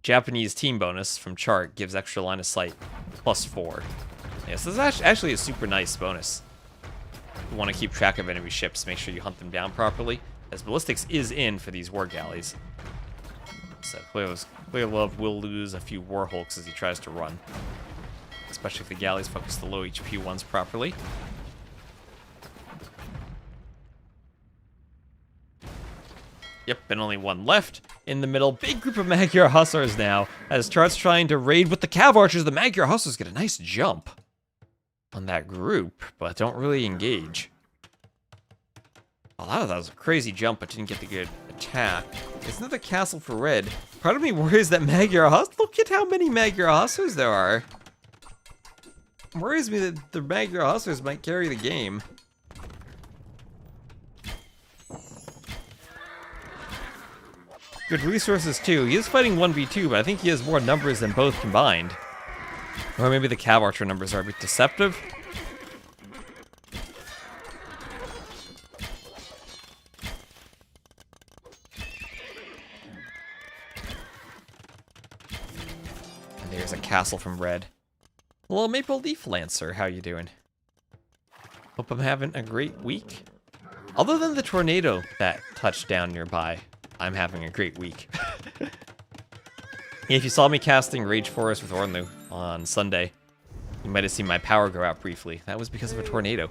Japanese team bonus from chart gives extra line of sight, +4. Yes, this is actually a super nice bonus. If you want to keep track of enemy ships, make sure you hunt them down properly, as ballistics is in for these war galleys. So Clear Love will lose a few Warhulks as he tries to run. Especially if the galleys focus the low HP ones properly. Yep, and only one left in the middle. Big group of Magyar Hussars now, as Chart's trying to raid with the Cav Archers. The Magyar Hussars get a nice jump on that group, but don't really engage. Oh, that was a crazy jump, but didn't get the good attack. It's another castle for Red. Part of me worries that Magyar Hussars... Look at how many Magyar Hussars there are. It worries me that the Magyar Hussars might carry the game. Good resources too. He is fighting 1v2, but I think he has more numbers than both combined. Or maybe the Cav Archer numbers are a bit deceptive. And there's a castle from Red. Hello, Maple Leaf Lancer. How you doing? Hope I'm having a great week. Other than the tornado that touched down nearby, I'm having a great week. If you saw me casting Rage Forest with Ornlu on Sunday, you might have seen my power go out briefly. That was because of a tornado.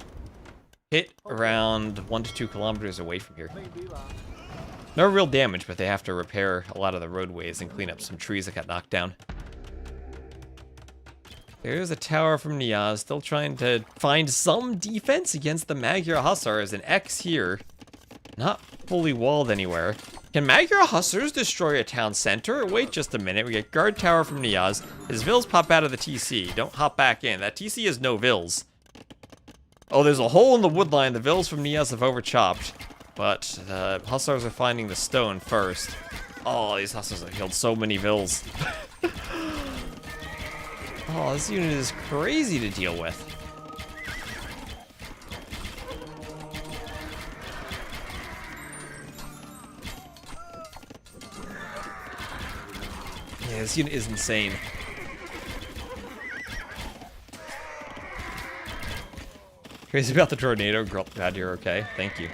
Hit around 1 to 2 kilometers away from here. No real damage, but they have to repair a lot of the roadways and clean up some trees that got knocked down. There's a tower from Niaz, still trying to find some defense against the Magyar Hussars. An X here. Not fully walled anywhere. Can Magyar Hussars destroy a town center? Wait just a minute. We get guard tower from Niaz. His vills pop out of the TC. Don't hop back in. That TC has no vills. Oh, there's a hole in the wood line. The vills from Niaz have overchopped. But the Hussars are finding the stone first. Oh, these Hussars have killed so many vills. Oh, this unit is crazy to deal with. Yeah, this unit is insane. Crazy about the tornado. Glad you're okay. Thank you.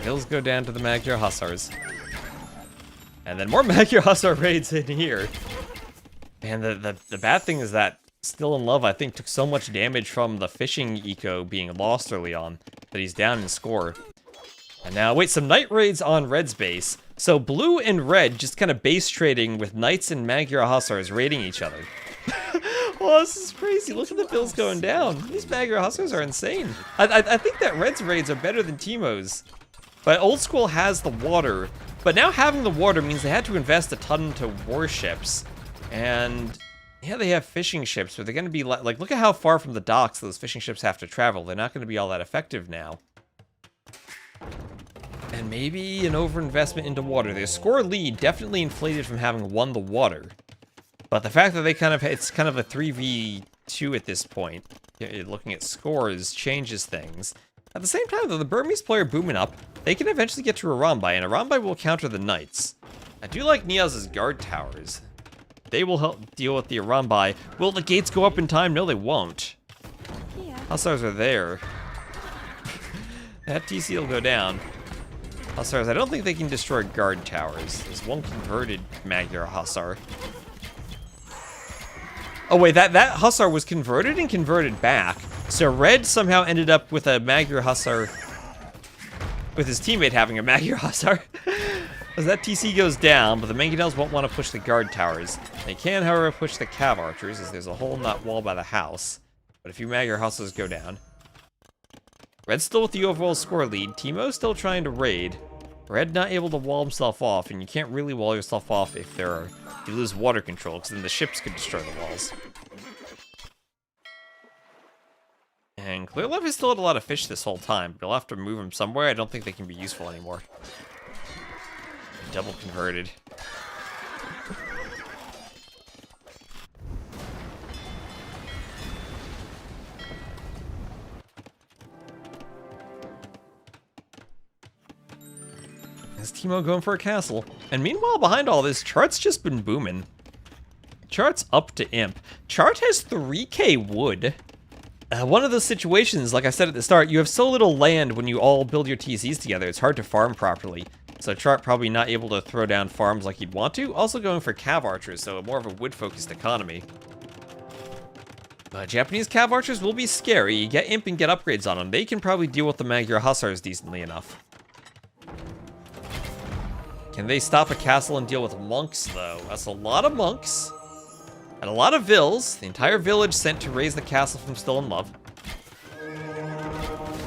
Hills go down to the Magyar Hussars. And then more Magyar Hussar raids in here. And the bad thing is that Still in Love, I think, took so much damage from the fishing eco being lost early on that he's down in score. And now, wait, some night raids on Red's base. So blue and red just kind of base trading with knights and Magyar Hussars raiding each other. Oh, this is crazy. Look at the bills going down. These Magyar Hussars are insane. I think that Red's raids are better than Teemo's. But Old School has the water. But now having the water means they had to invest a ton into warships. And yeah, they have fishing ships, but they're going to be like, look at how far from the docks those fishing ships have to travel. They're not going to be all that effective now. And maybe an overinvestment into water. Their score lead definitely inflated from having won the water. But the fact that they it's kind of a 3v2 at this point, looking at scores, changes things. At the same time, though, the Burmese player booming up, they can eventually get to Arambai, and Arambai will counter the Knights. I do like Niaz's guard towers. They will help deal with the Arambai. Will the gates go up in time? No, they won't. Yeah. Hussars are there. That TC will go down. Hussars, I don't think they can destroy guard towers. There's one converted Magyar Hussar. Oh wait, that Hussar was converted and converted back. So Red somehow ended up with a Magyar Hussar, with his teammate having a Magyar Hussar. As that TC goes down, but the Mangonels won't want to push the guard towers. They can, however, push the Cav archers, as there's a hole in that wall by the house. But a few Magyar Hussars go down. Red's still with the overall score lead. Teemo's still trying to raid. Red not able to wall himself off, and you can't really wall yourself off if you lose water control, because then the ships could destroy the walls. And Clearlove has still had a lot of fish this whole time, but you'll have to move them somewhere. I don't think they can be useful anymore. Double converted. Is Teemo going for a castle? And meanwhile, behind all this, Chart's just been booming. Chart's up to Imp. Chart has 3k wood. One of those situations, like I said at the start, you have so little land when you all build your TCs together, it's hard to farm properly. So Chart probably not able to throw down farms like he'd want to. Also going for Cav Archers, so more of a wood-focused economy. Japanese Cav Archers will be scary. You get Imp and get upgrades on them. They can probably deal with the Magyar Hussars decently enough. Can they stop a castle and deal with monks, though? That's a lot of monks. And a lot of vills. The entire village sent to raise the castle from Still in Love.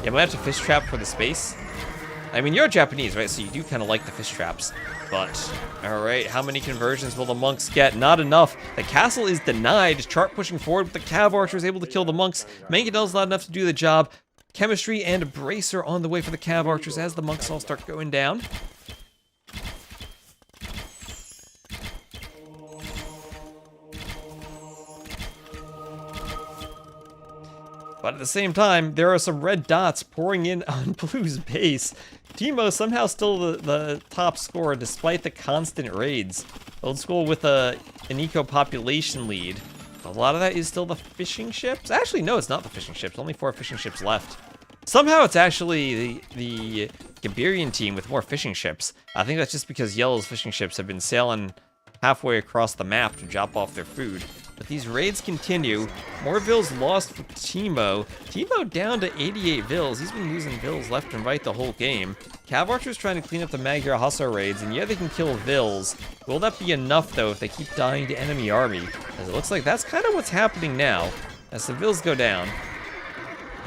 Yeah, I might have to fish trap for the space. I mean, you're Japanese, right? So you do kind of like the fish traps. But, alright, how many conversions will the monks get? Not enough. The castle is denied. Chart pushing forward, but the Cav Archer is able to kill the monks. Mangonel's not enough to do the job. Chemistry and Bracer on the way for the Cav Archers as the monks all start going down. But at the same time, there are some red dots pouring in on Blue's base. Teemo somehow still the top scorer despite the constant raids. Old School with an eco population lead. A lot of that is still the fishing ships. Actually, no, it's not the fishing ships. Only 4 fishing ships left. Somehow it's actually the Gabirian team with more fishing ships. I think that's just because Yellow's fishing ships have been sailing halfway across the map to drop off their food. But these raids continue. More vills lost for Teemo. Teemo down to 88 vills. He's been losing vills left and right the whole game. Cav Archer's trying to clean up the Magyar Hussar raids, and yeah, they can kill vills. Will that be enough, though, if they keep dying to enemy army? As it looks like that's kind of what's happening now, as the vills go down.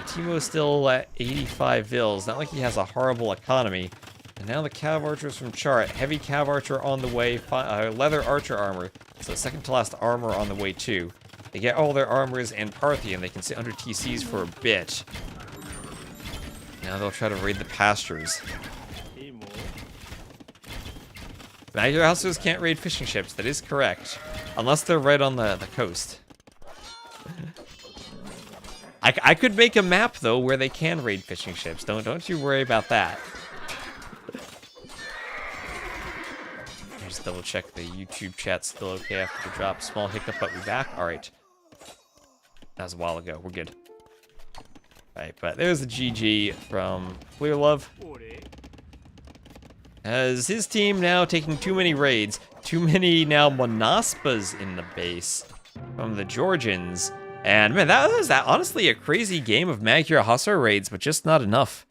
Teemo's still at 85 vills. Not like he has a horrible economy. And now the Cav Archers from Chart. Heavy Cav Archer on the way. Leather Archer armor. So second to last armor on the way too. They get all their armors and Parthian. They can sit under TCs for a bit. Now they'll try to raid the pastures. Magyar Hussars can't raid fishing ships. That is correct. Unless they're right on the coast. I could make a map, though, where they can raid fishing ships. Don't you worry about that. Just double check the YouTube chat's still okay after the drop. Small hiccup, but we're back. All right. That was a while ago. We're good. All right, but there's a GG from Clear Love. As his team now taking too many raids. Too many now Monaspas in the base from the Georgians. And man, that was honestly a crazy game of Magyar Hussar raids, but just not enough.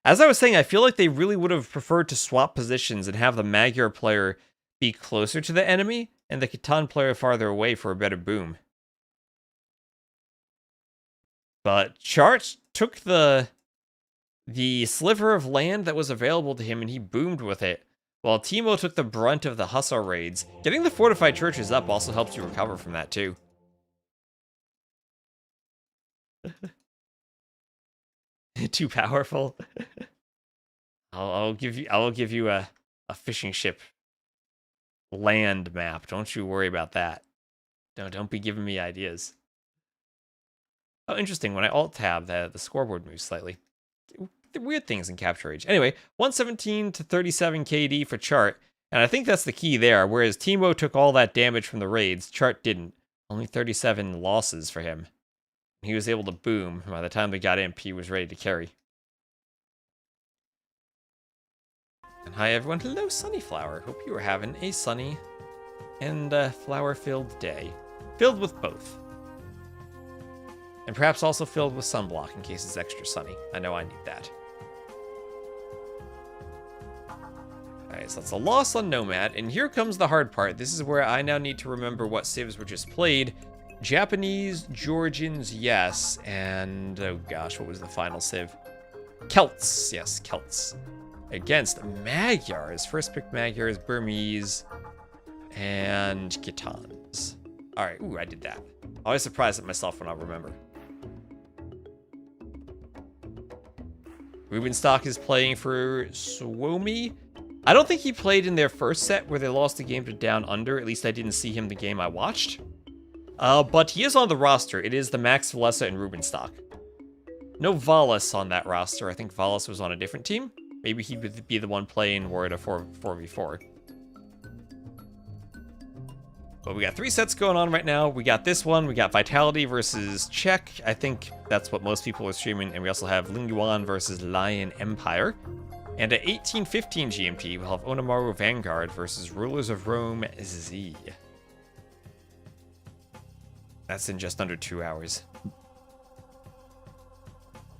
As I was saying, I feel like they really would have preferred to swap positions and have the Magyar player be closer to the enemy and the Khitan player farther away for a better boom. But Chart took the sliver of land that was available to him and he boomed with it, while Teemo took the brunt of the Hussar raids. Getting the fortified churches up also helps you recover from that too. Too powerful. I'll give you a fishing ship land map. Don't you worry about that. Don't be giving me ideas. Oh, interesting. When I alt tab, the scoreboard moves slightly. The weird things in Capture Age. Anyway, 117 to 37 KD for Chart, and I think that's the key there. Whereas Teemo took all that damage from the raids, Chart didn't. Only 37 losses for him. He was able to boom. By the time they got imp, he was ready to carry. And hi everyone, hello Sunnyflower. Hope you are having a sunny and flower-filled day. Filled with both. And perhaps also filled with sunblock in case it's extra sunny. I know I need that. Alright, so that's a loss on Nomad, and here comes the hard part. This is where I now need to remember what civs were just played. Japanese, Georgians, yes, and oh gosh, what was the final civ? Celts, yes, Celts. Against Magyars. First pick Magyars, Burmese, and Khitans. Alright, ooh, I did that. Always surprised at myself when I remember. Rubenstock is playing for Suomi. I don't think he played in their first set where they lost the game to Down Under. At least I didn't see him the game I watched. But he is on the roster. It is the Max Valessa and Rubenstock. No Valas on that roster. I think Valas was on a different team. Maybe he would be the one playing Word of 4v4. But we got 3 sets going on right now. We got this one. We got Vitality versus Czech. I think that's what most people are streaming. And we also have Lingyuan versus Lion Empire. And at 18:15 GMT, we'll have Onamaru Vanguard versus Rulers of Rome Z. That's in just under 2 hours.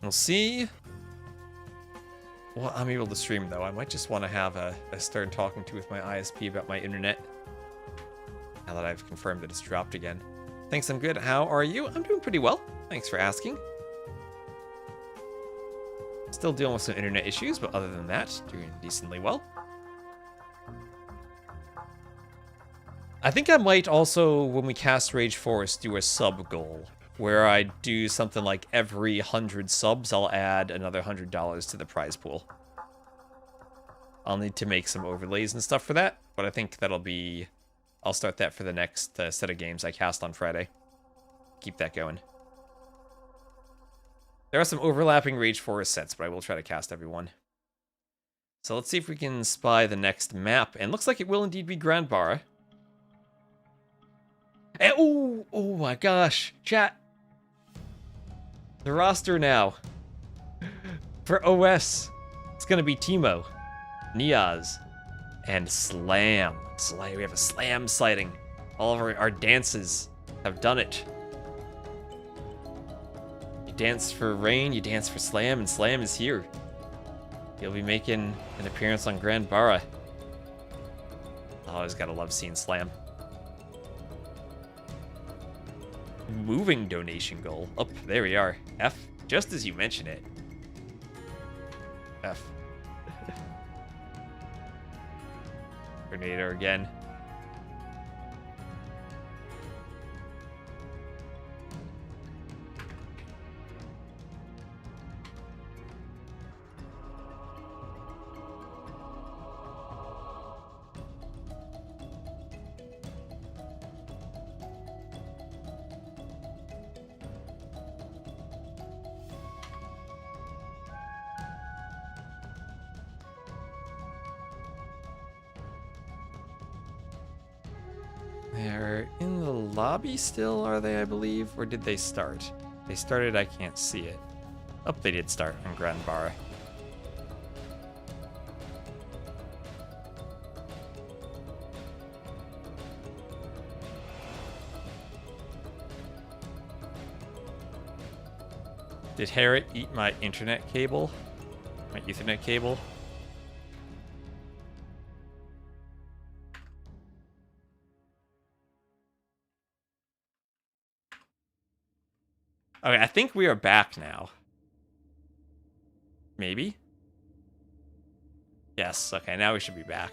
We'll see what I'm able to stream, though. I might just want to have a stern talking to with my ISP about my internet. Now that I've confirmed that it's dropped again. Thanks, I'm good. How are you? I'm doing pretty well. Thanks for asking. Still dealing with some internet issues, but other than that, doing decently well. I think I might also, when we cast Rage Force, do a sub goal, where I do something like every 100 subs, I'll add another $100 to the prize pool. I'll need to make some overlays and stuff for that, but I think that'll be... I'll start that for the next set of games I cast on Friday. Keep that going. There are some overlapping Rage Forest sets, but I will try to cast everyone. So let's see if we can spy the next map. And looks like it will indeed be Grand Barra. And, oh my gosh. Chat. The roster now. For OS. It's going to be Teemo, Niaz, and Slam. We have a Slam sighting. All of our dances have done it. You dance for rain, you dance for Slam, and Slam is here. He'll be making an appearance on Grand Barra. Always gotta love seeing Slam. Moving donation goal. Oh, there we are. F, just as you mention it. F. Tornado again. They're in the lobby still, are they, I believe? Or did they start? They started, I can't see it. Oh, they did start on Grand Barra. Did Harriet eat my internet cable? My Ethernet cable? Okay, I think we are back now. Maybe? Yes, okay, now we should be back.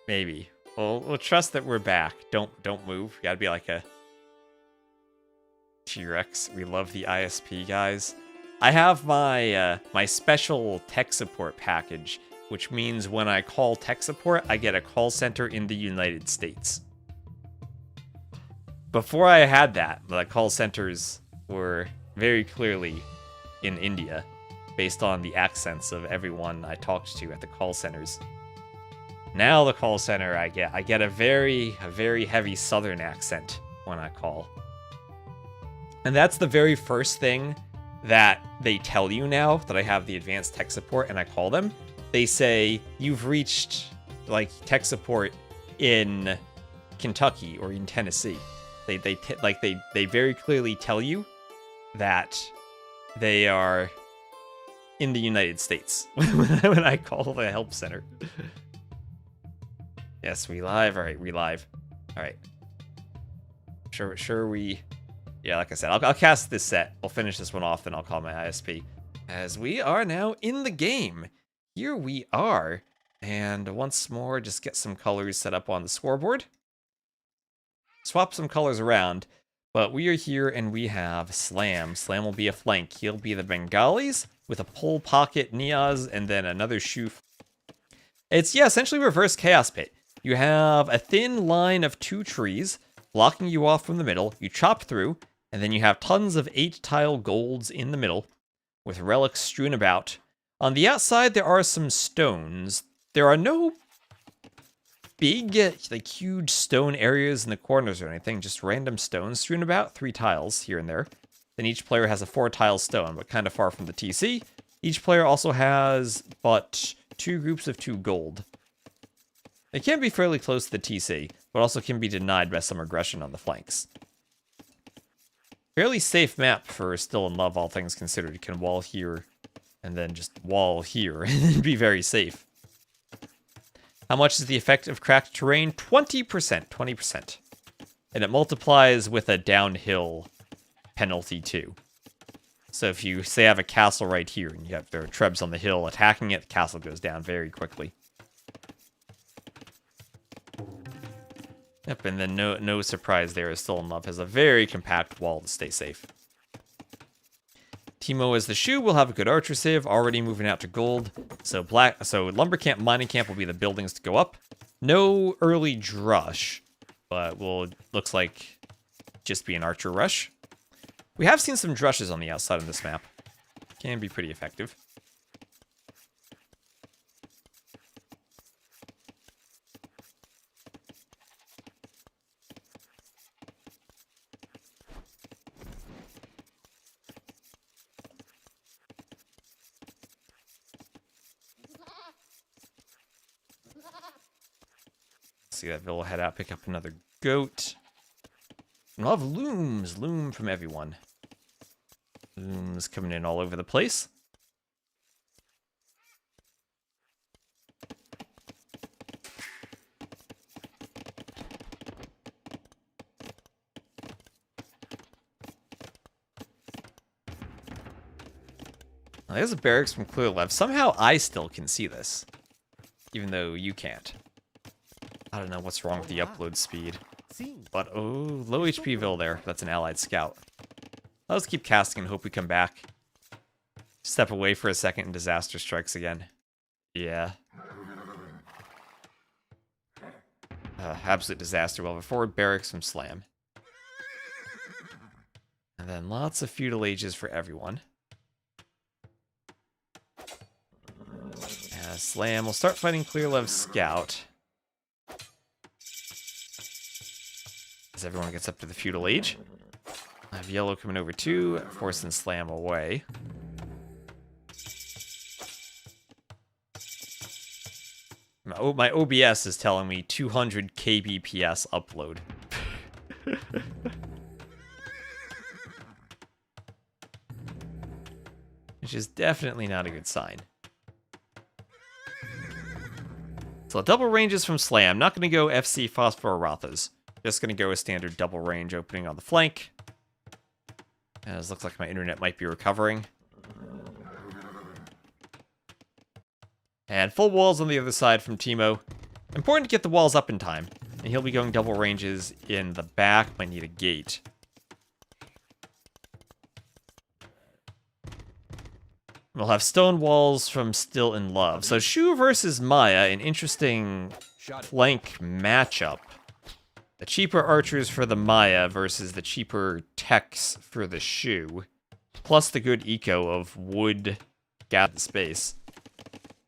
Maybe. We'll trust that we're back. Don't move. You gotta be like a T-Rex. We love the ISP, guys. I have my my special tech support package, which means when I call tech support, I get a call center in the United States. Before I had that, the call centers were very clearly in India, based on the accents of everyone I talked to at the call centers. Now the call center I get a very heavy southern accent when I call. And that's the very first thing that they tell you now that I have the advanced tech support and I call them. They say, you've reached, like, tech support in Kentucky or in Tennessee. They very clearly tell you that they are in the United States when I call the help center. Yes, we live. All right, we live. All right. Sure we... Yeah, like I said, I'll cast this set. I'll finish this one off, and I'll call my ISP. As we are now in the game. Here we are. And once more, just get some colors set up on the scoreboard. Swap some colors around. But we are here, and we have Slam. Slam will be a flank. He'll be the Bengalis with a pull pocket Niaz, and then another shoe. It's, yeah, essentially reverse Chaos Pit. You have a thin line of 2 trees blocking you off from the middle. You chop through, and then you have tons of 8-tile golds in the middle with relics strewn about. On the outside, there are some stones. There are no big, like, huge stone areas in the corners or anything, just random stones strewn about, 3 tiles here and there. Then each player has a 4-tile stone, but kind of far from the TC. Each player also has but 2 groups of 2 gold. It can be fairly close to the TC, but also can be denied by some aggression on the flanks. Fairly safe map for Still in Love, all things considered. You can wall here, and then just wall here, and then be very safe. How much is the effect of cracked terrain? 20%, 20%. And it multiplies with a downhill penalty too. So if you, say, have a castle right here, and there are trebs on the hill attacking it, the castle goes down very quickly. Yep, and then no surprise there, is Still in Love has a very compact wall to stay safe. Teemo as the shoe will have a good archer save, already moving out to gold. So Lumber Camp, Mining Camp will be the buildings to go up. No early drush, but looks like just be an archer rush. We have seen some drushes on the outside of this map. Can be pretty effective. Let's see that Vil will head out, pick up another goat. And we'll have looms. Loom from everyone. Looms coming in all over the place. Now, there's a barracks from Clear Left. Somehow I still can see this, even though you can't. I don't know what's wrong with the upload speed. But, oh, low HP Vil there. That's an allied scout. Let's keep casting and hope we come back. Step away for a second and disaster strikes again. Yeah. Absolute disaster. Well, forward barracks from Slam. And then lots of feudal ages for everyone. Slam will start fighting Clearlev's scout. As everyone gets up to the feudal age. I have yellow coming over too, forcing Slam away. My OBS is telling me 200 kbps upload. Which is definitely not a good sign. So double ranges from Slam. Not going to go FC Phosphorothas. Just going to go a standard double range opening on the flank. As looks like my internet might be recovering. And full walls on the other side from Teemo. Important to get the walls up in time. And he'll be going double ranges in the back. Might need a gate. We'll have stone walls from Still in Love. So Shu versus Maya, an interesting flank matchup. The cheaper archers for the Maya versus the cheaper techs for the Shu. Plus the good eco of wood gathered space.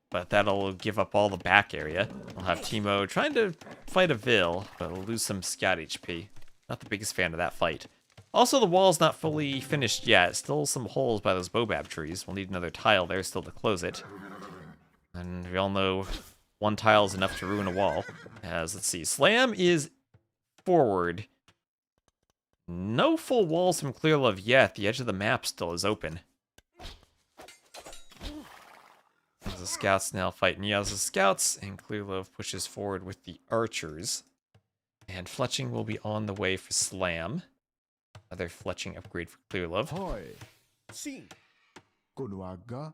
But that'll give up all the back area. We'll have Teemo trying to fight a Vil, but we'll lose some scout HP. Not the biggest fan of that fight. Also, the wall's not fully finished yet. Still some holes by those Bobab trees. We'll need another tile there still to close it. And we all know one tile is enough to ruin a wall. As, let's see, Slam is forward. No full walls from Clearlove yet. The edge of the map still is open. The scouts now fight Niaz's scouts, and Clearlove pushes forward with the archers. And fletching will be on the way for Slam. Another fletching upgrade for Clearlove. Hoi. Sim. Konuaga.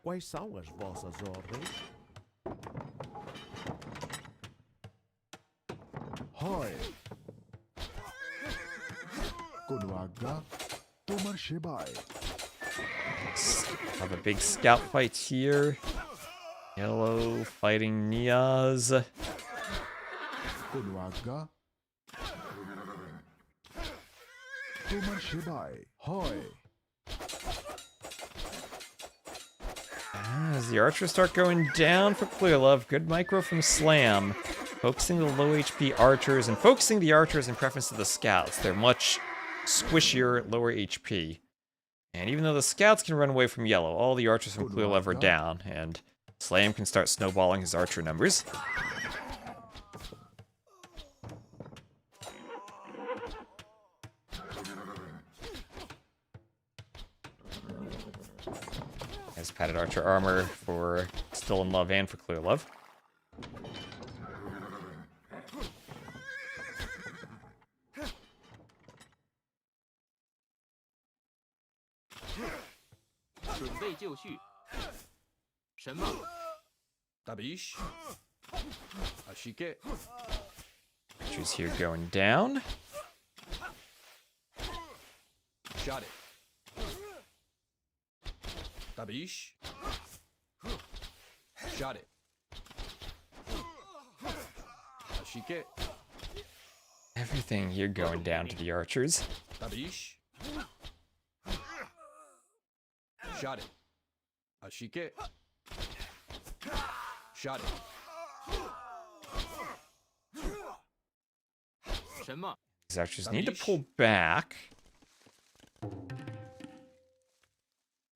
Quais são as vossas ordens? Hoi. Konuaga. Tomar Shebai. Have a big scout fight here. Yellow fighting Niaz. Konuaga. Tomar Shebai. Hoi. As the archers start going down for Clearlove, good micro from Slam. Focusing the low HP archers and focusing the archers in preference to the scouts. They're much squishier, lower HP. And even though the scouts can run away from yellow, all the archers from Clearlove are down, and Slam can start snowballing his archer numbers. Has padded archer armor for Still in Love and for Clearlove. Archers here going down. Shot it. Tabish. Shot it. Ashike. Everything here going down to the archers. Tabish. Shot it. Ashike. Shot it. These archers need to pull back.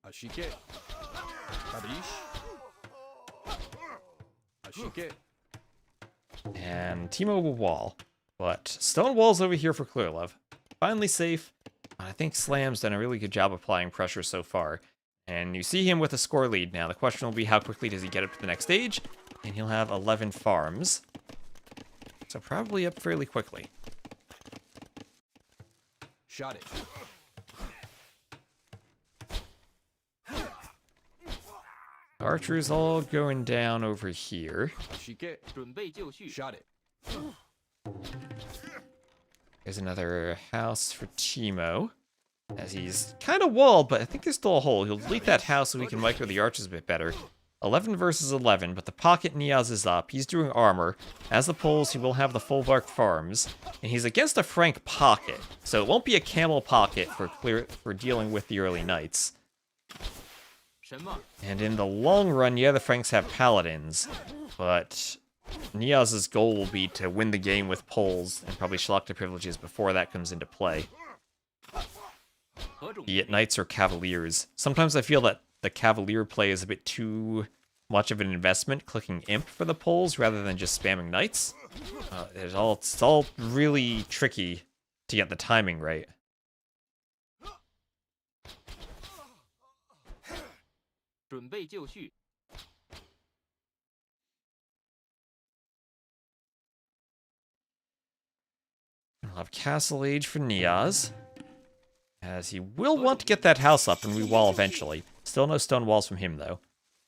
Ashike. Tabish. Ashike. And Timo will wall. But stone walls over here for Clear Love. Finally safe. I think Slam's done a really good job applying pressure so far. And you see him with a score lead now. The question will be how quickly does he get up to the next stage? And he'll have 11 farms. So probably up fairly quickly. Shot it. Archers all going down over here. Ashike. 准备就绪， Shot it. There's another house for Timo. As he's kind of walled, but I think there's still a hole. He'll delete that house so we can micro the archers a bit better. 11 versus 11, but the pocket Niaz is up. He's doing armor. As the poles, he will have the full bark farms. And he's against a Frank pocket, so it won't be a camel pocket for dealing with the early knights. 什么？ And in the long run, yeah, the Franks have paladins, but Niaz's goal will be to win the game with poles and probably Shalakta privileges before that comes into play. 何种 Be it knights or cavaliers. Sometimes I feel that the cavalier play is a bit too much of an investment, clicking imp for the poles rather than just spamming knights. It's all really tricky to get the timing right. 准备就绪， We'll have Castle Age for Niaz, as he will want to get that house up and re-wall eventually. Still no stone walls from him, though.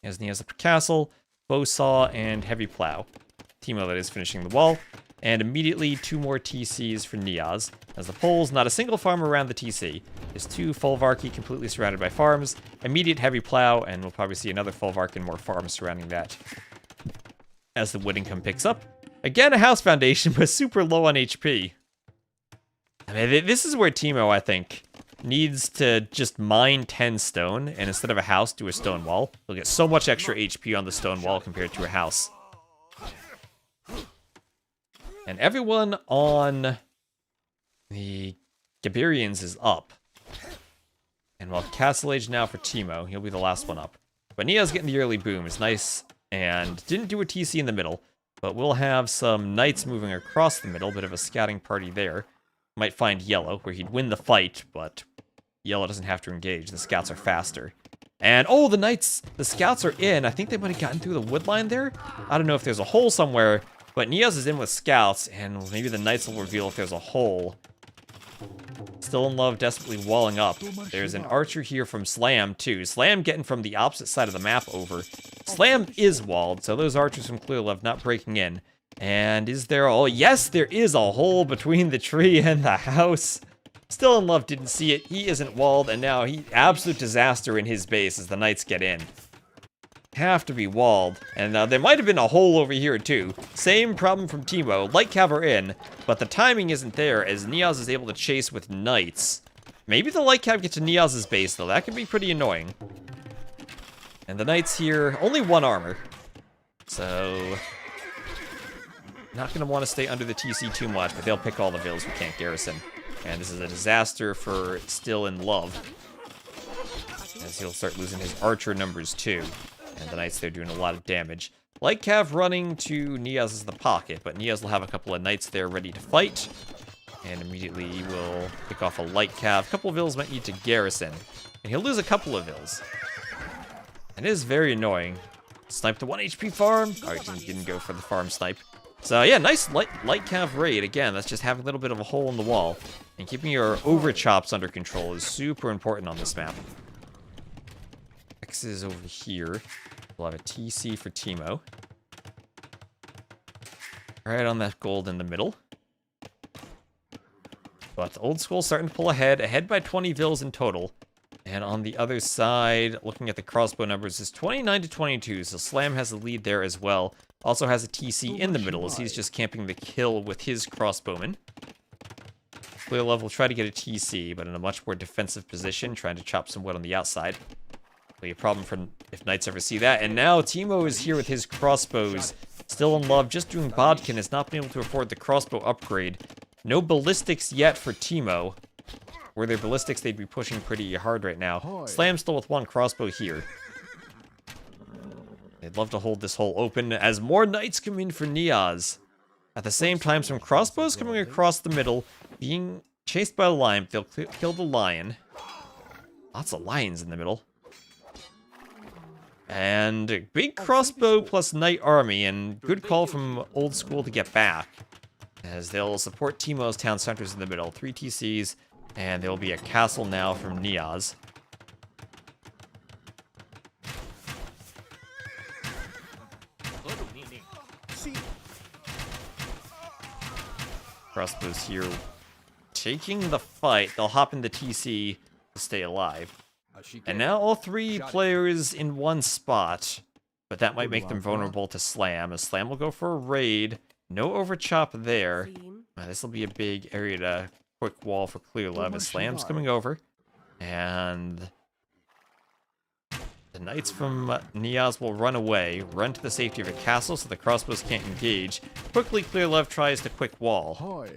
As Niaz up to Castle, Bowsaw, and Heavy Plow. Timo, that is, finishing the wall. And immediately 2 more TCs for Niaz. As the poles, not a single farm around the TC. There's 2 Folvarki completely surrounded by farms. Immediate Heavy Plow, and we'll probably see another Folvark and more farms surrounding that. As the wood income picks up. Again, a house foundation, but super low on HP. I mean, this is where Timo, I think, needs to just mine 10 stone, and instead of a house, do a stone wall. He'll get so much extra HP on the stone wall compared to a house. And everyone on the Gabirians is up. And we'll have Castle Age now for Timo. He'll be the last one up. But Nia's getting the early boom. It's nice. And didn't do a TC in the middle. But we'll have some knights moving across the middle. Bit of a scouting party there. Might find Yellow, where he'd win the fight, but Yellow doesn't have to engage. The scouts are faster. And, oh, the knights, the scouts are in. I think they might have gotten through the wood line there. I don't know if there's a hole somewhere, but Niaz is in with scouts, and maybe the knights will reveal if there's a hole. Still in love, desperately walling up. There's an archer here from Slam, too. Slam getting from the opposite side of the map over. Slam is walled, so those archers from Clear Love not breaking in. And is there... Oh, yes, there is a hole between the tree and the house. Still in love didn't see it. He isn't walled, and now absolute disaster in his base as the knights get in. Have to be walled. And there might have been a hole over here, too. Same problem from Timo. Light cav are in, but the timing isn't there as Niaz is able to chase with knights. Maybe the light cav gets to Niaz's base, though. That could be pretty annoying. And the knights here, only 1 armor. So... not going to want to stay under the TC too much, but they'll pick all the villas we can't garrison. And this is a disaster for Still in Love, as he'll start losing his archer numbers too. And the knights there doing a lot of damage. Light cav running to Niaz's the pocket, but Niaz will have a couple of knights there ready to fight. And immediately will pick off a light cav. A couple of villas might need to garrison. And he'll lose a couple of villas. And it is very annoying. Snipe the 1 HP farm. Alright, didn't go for the farm snipe. So yeah, nice light cav raid. Again, that's just having a little bit of a hole in the wall. And keeping your overchops under control is super important on this map. X is over here. We'll have a TC for Timo. Right on that gold in the middle. But Old School starting to pull ahead by 20 vills in total. And on the other side, looking at the crossbow numbers, is 29 to 22, so Slam has the lead there as well. Also has a TC in the middle, as he's just camping the kill with his crossbowman. Clear Love will try to get a TC, but in a much more defensive position, trying to chop some wood on the outside. Will be a problem for if knights ever see that. And now Timo is here with his crossbows. Still in Love, just doing bodkin, has not been able to afford the crossbow upgrade. No ballistics yet for Timo. Were there ballistics, they'd be pushing pretty hard right now. Slam still with 1 crossbow here. They'd love to hold this hole open as more knights come in for Niaz. At the same time, some crossbows coming across the middle, being chased by a lion. They'll kill the lion. Lots of lions in the middle. And a big crossbow plus knight army, and good call from Old School to get back, as they'll support Teemo's town centers in the middle. 3 TCs, and there will be a castle now from Niaz. Crossbows here taking the fight. They'll hop into TC to stay alive. And now all 3 players in one spot, but that might make them vulnerable to Slam, as Slam will go for a raid. No overchop there. This will be a big area to quick wall for clear love as Slam's coming over. And the knights from Niaz will run away, run to the safety of a castle so the crossbows can't engage. Quickly, clear love tries to quick wall.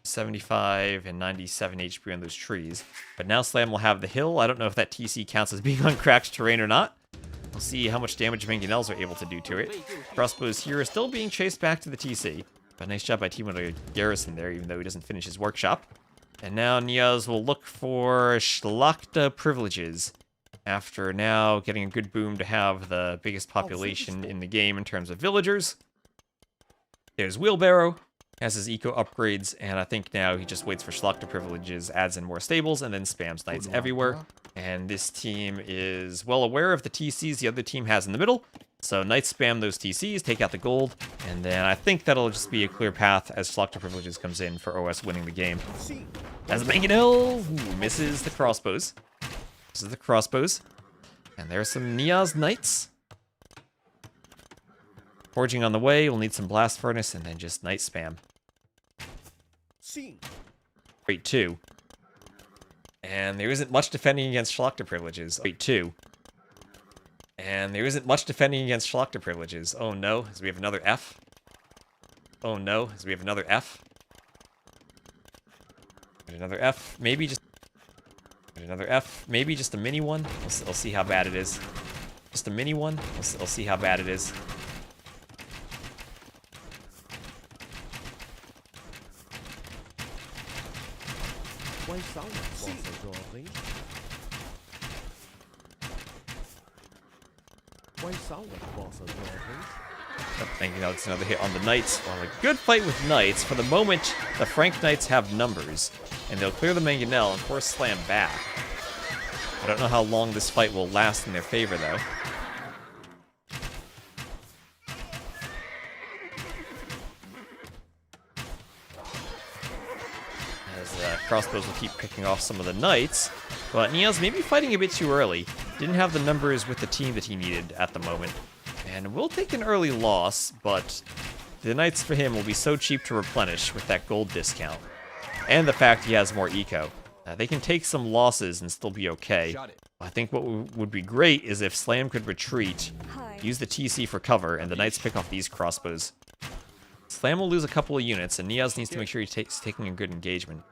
75 and 97 HP on those trees. But now Slam will have the hill. I don't know if that TC counts as being on cracked terrain or not. We'll see how much damage Mangonels are able to do to it. Crossbows here are still being chased back to the TC. But nice job by Teemo to garrison there, even though he doesn't finish his workshop. And now Niaz will look for Schlachta privileges, after now getting a good boom to have the biggest population in the game in terms of villagers. There's Wheelbarrow, has his eco upgrades, and I think now he just waits for Schlachta privileges, adds in more stables, and then spams knights everywhere. And this team is well aware of the TCs the other team has in the middle, so knights spam those TCs, take out the gold, and then I think that'll just be a clear path as Schlachta privileges comes in for OS winning the game. As Mangonel misses the crossbows. This is the crossbows. And there's some Niaz knights. Forging on the way, we'll need some blast furnace, and then just knight spam. Wait, 2. And there isn't much defending against Schlachta privileges. Wait, 2. And there isn't much defending against Schlachta privileges. Oh no, as we have another F. Oh no, as we have another F. Another F. Maybe just... Another F. Maybe just a mini one. I'll see how bad it is. Just a mini one. I'll see how bad it is. Thank you. Now it's another hit on the Knights. Well, a good fight with Knights. For the moment, the Frank Knights have numbers, and they'll clear the Mangonel and force Slam back. I don't know how long this fight will last in their favor, though. As crossbows will keep picking off some of the Knights, but Niaz may be fighting a bit too early. Didn't have the numbers with the team that he needed at the moment. And will take an early loss, but the Knights for him will be so cheap to replenish with that gold discount. And the fact he has more eco. They can take some losses and still be okay. I think what would be great is if Slam could retreat, use the TC for cover, and the Knights pick off these crossbows. Slam will lose a couple of units, and Niaz needs to make sure he's taking a good engagement.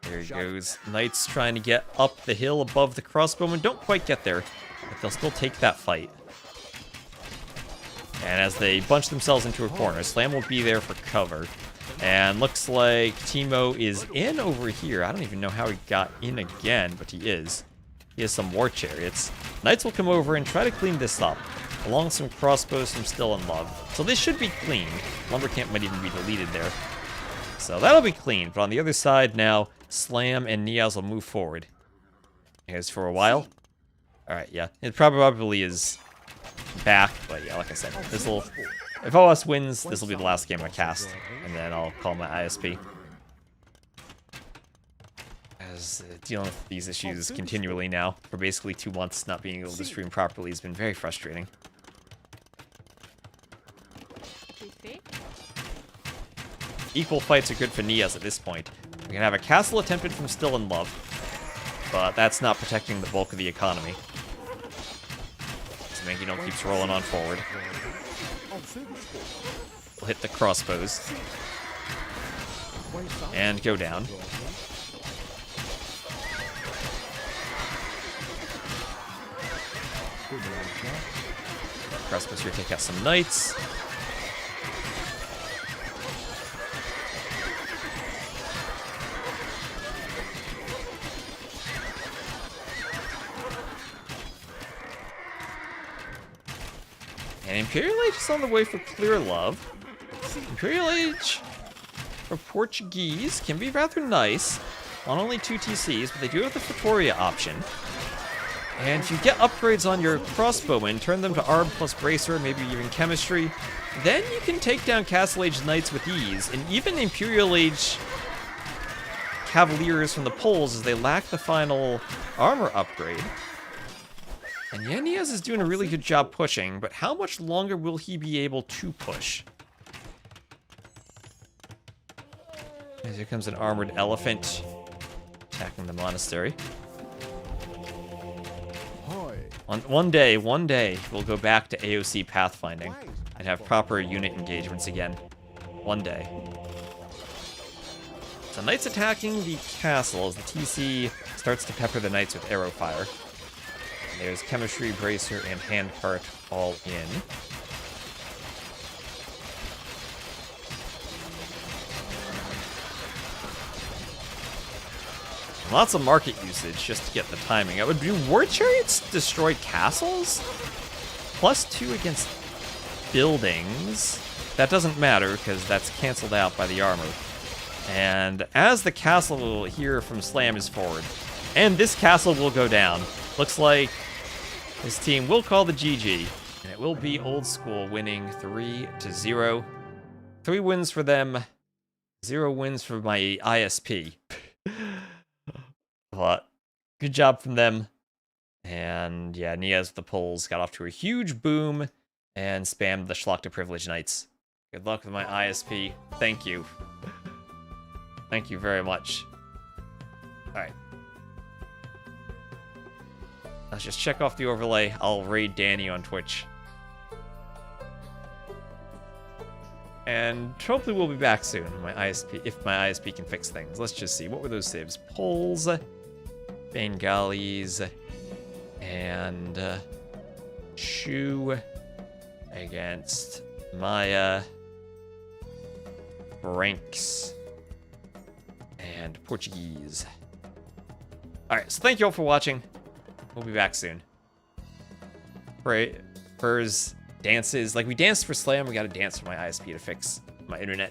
There he goes. Knights trying to get up the hill above the crossbowmen. Don't quite get there, but they'll still take that fight. And as they bunch themselves into a corner, Slam will be there for cover. And looks like Teemo is in over here. I don't even know how he got in again, but he is. He has some war chariots. Knights will come over and try to clean this up, along with some crossbows from Still in Love. So this should be clean. Lumber Camp might even be deleted there. So that'll be clean. But on the other side now, Slam and Niaz will move forward. Here's for a while. Alright, yeah. It probably is back, but yeah, like I said, this'll... If OS wins, this will be the last game I cast, and then I'll call my ISP. As dealing with these issues continually now, for basically 2 months, not being able to stream properly has been very frustrating. Equal fights are good for Niaz at this point. We can have a castle attempted from Still in Love, but that's not protecting the bulk of the economy. So Mangonel keeps rolling on forward. We'll hit the crossbows. And go down. Crossbows here take out some knights. And Imperial Age is on the way for Clear Love. Imperial Age for Portuguese can be rather nice. On only 2 TCs, but they do have the Fatoria option. And if you get upgrades on your crossbowmen, turn them to Arm plus Bracer, maybe even Chemistry, then you can take down Castle Age Knights with ease, and even Imperial Age Cavaliers from the Poles as they lack the final armor upgrade. And Yanniaz is doing a really good job pushing, but how much longer will he be able to push? As here comes an armored elephant attacking the monastery. One day, we'll go back to AOC pathfinding and have proper unit engagements again. One day. So knights attacking the castle as the TC starts to pepper the knights with arrow fire. And there's Chemistry, Bracer, and Hand Cart all in. Lots of market usage just to get the timing. I would do War Chariots destroyed castles? +2 against buildings. That doesn't matter because that's canceled out by the armor. And as the castle here from Slam is forward, and this castle will go down, looks like his team will call the GG, and it will be Old School winning 3-0. 3 wins for them, 0 wins for my ISP. But good job from them. And yeah, Niaz with the pulls got off to a huge boom and spammed the Schlachta Privilege Knights. Good luck with my ISP. Thank you. Thank you very much. Alright. Let's just check off the overlay. I'll raid Danny on Twitch. And hopefully we'll be back soon, my ISP, if my ISP can fix things. Let's just see. What were those saves? Poles, Bengalis, and Shu against Maya, Franks, and Portuguese. Alright, so thank you all for watching. We'll be back soon. Furs, dances. Like, we danced for Slam, we gotta dance for my ISP to fix my internet.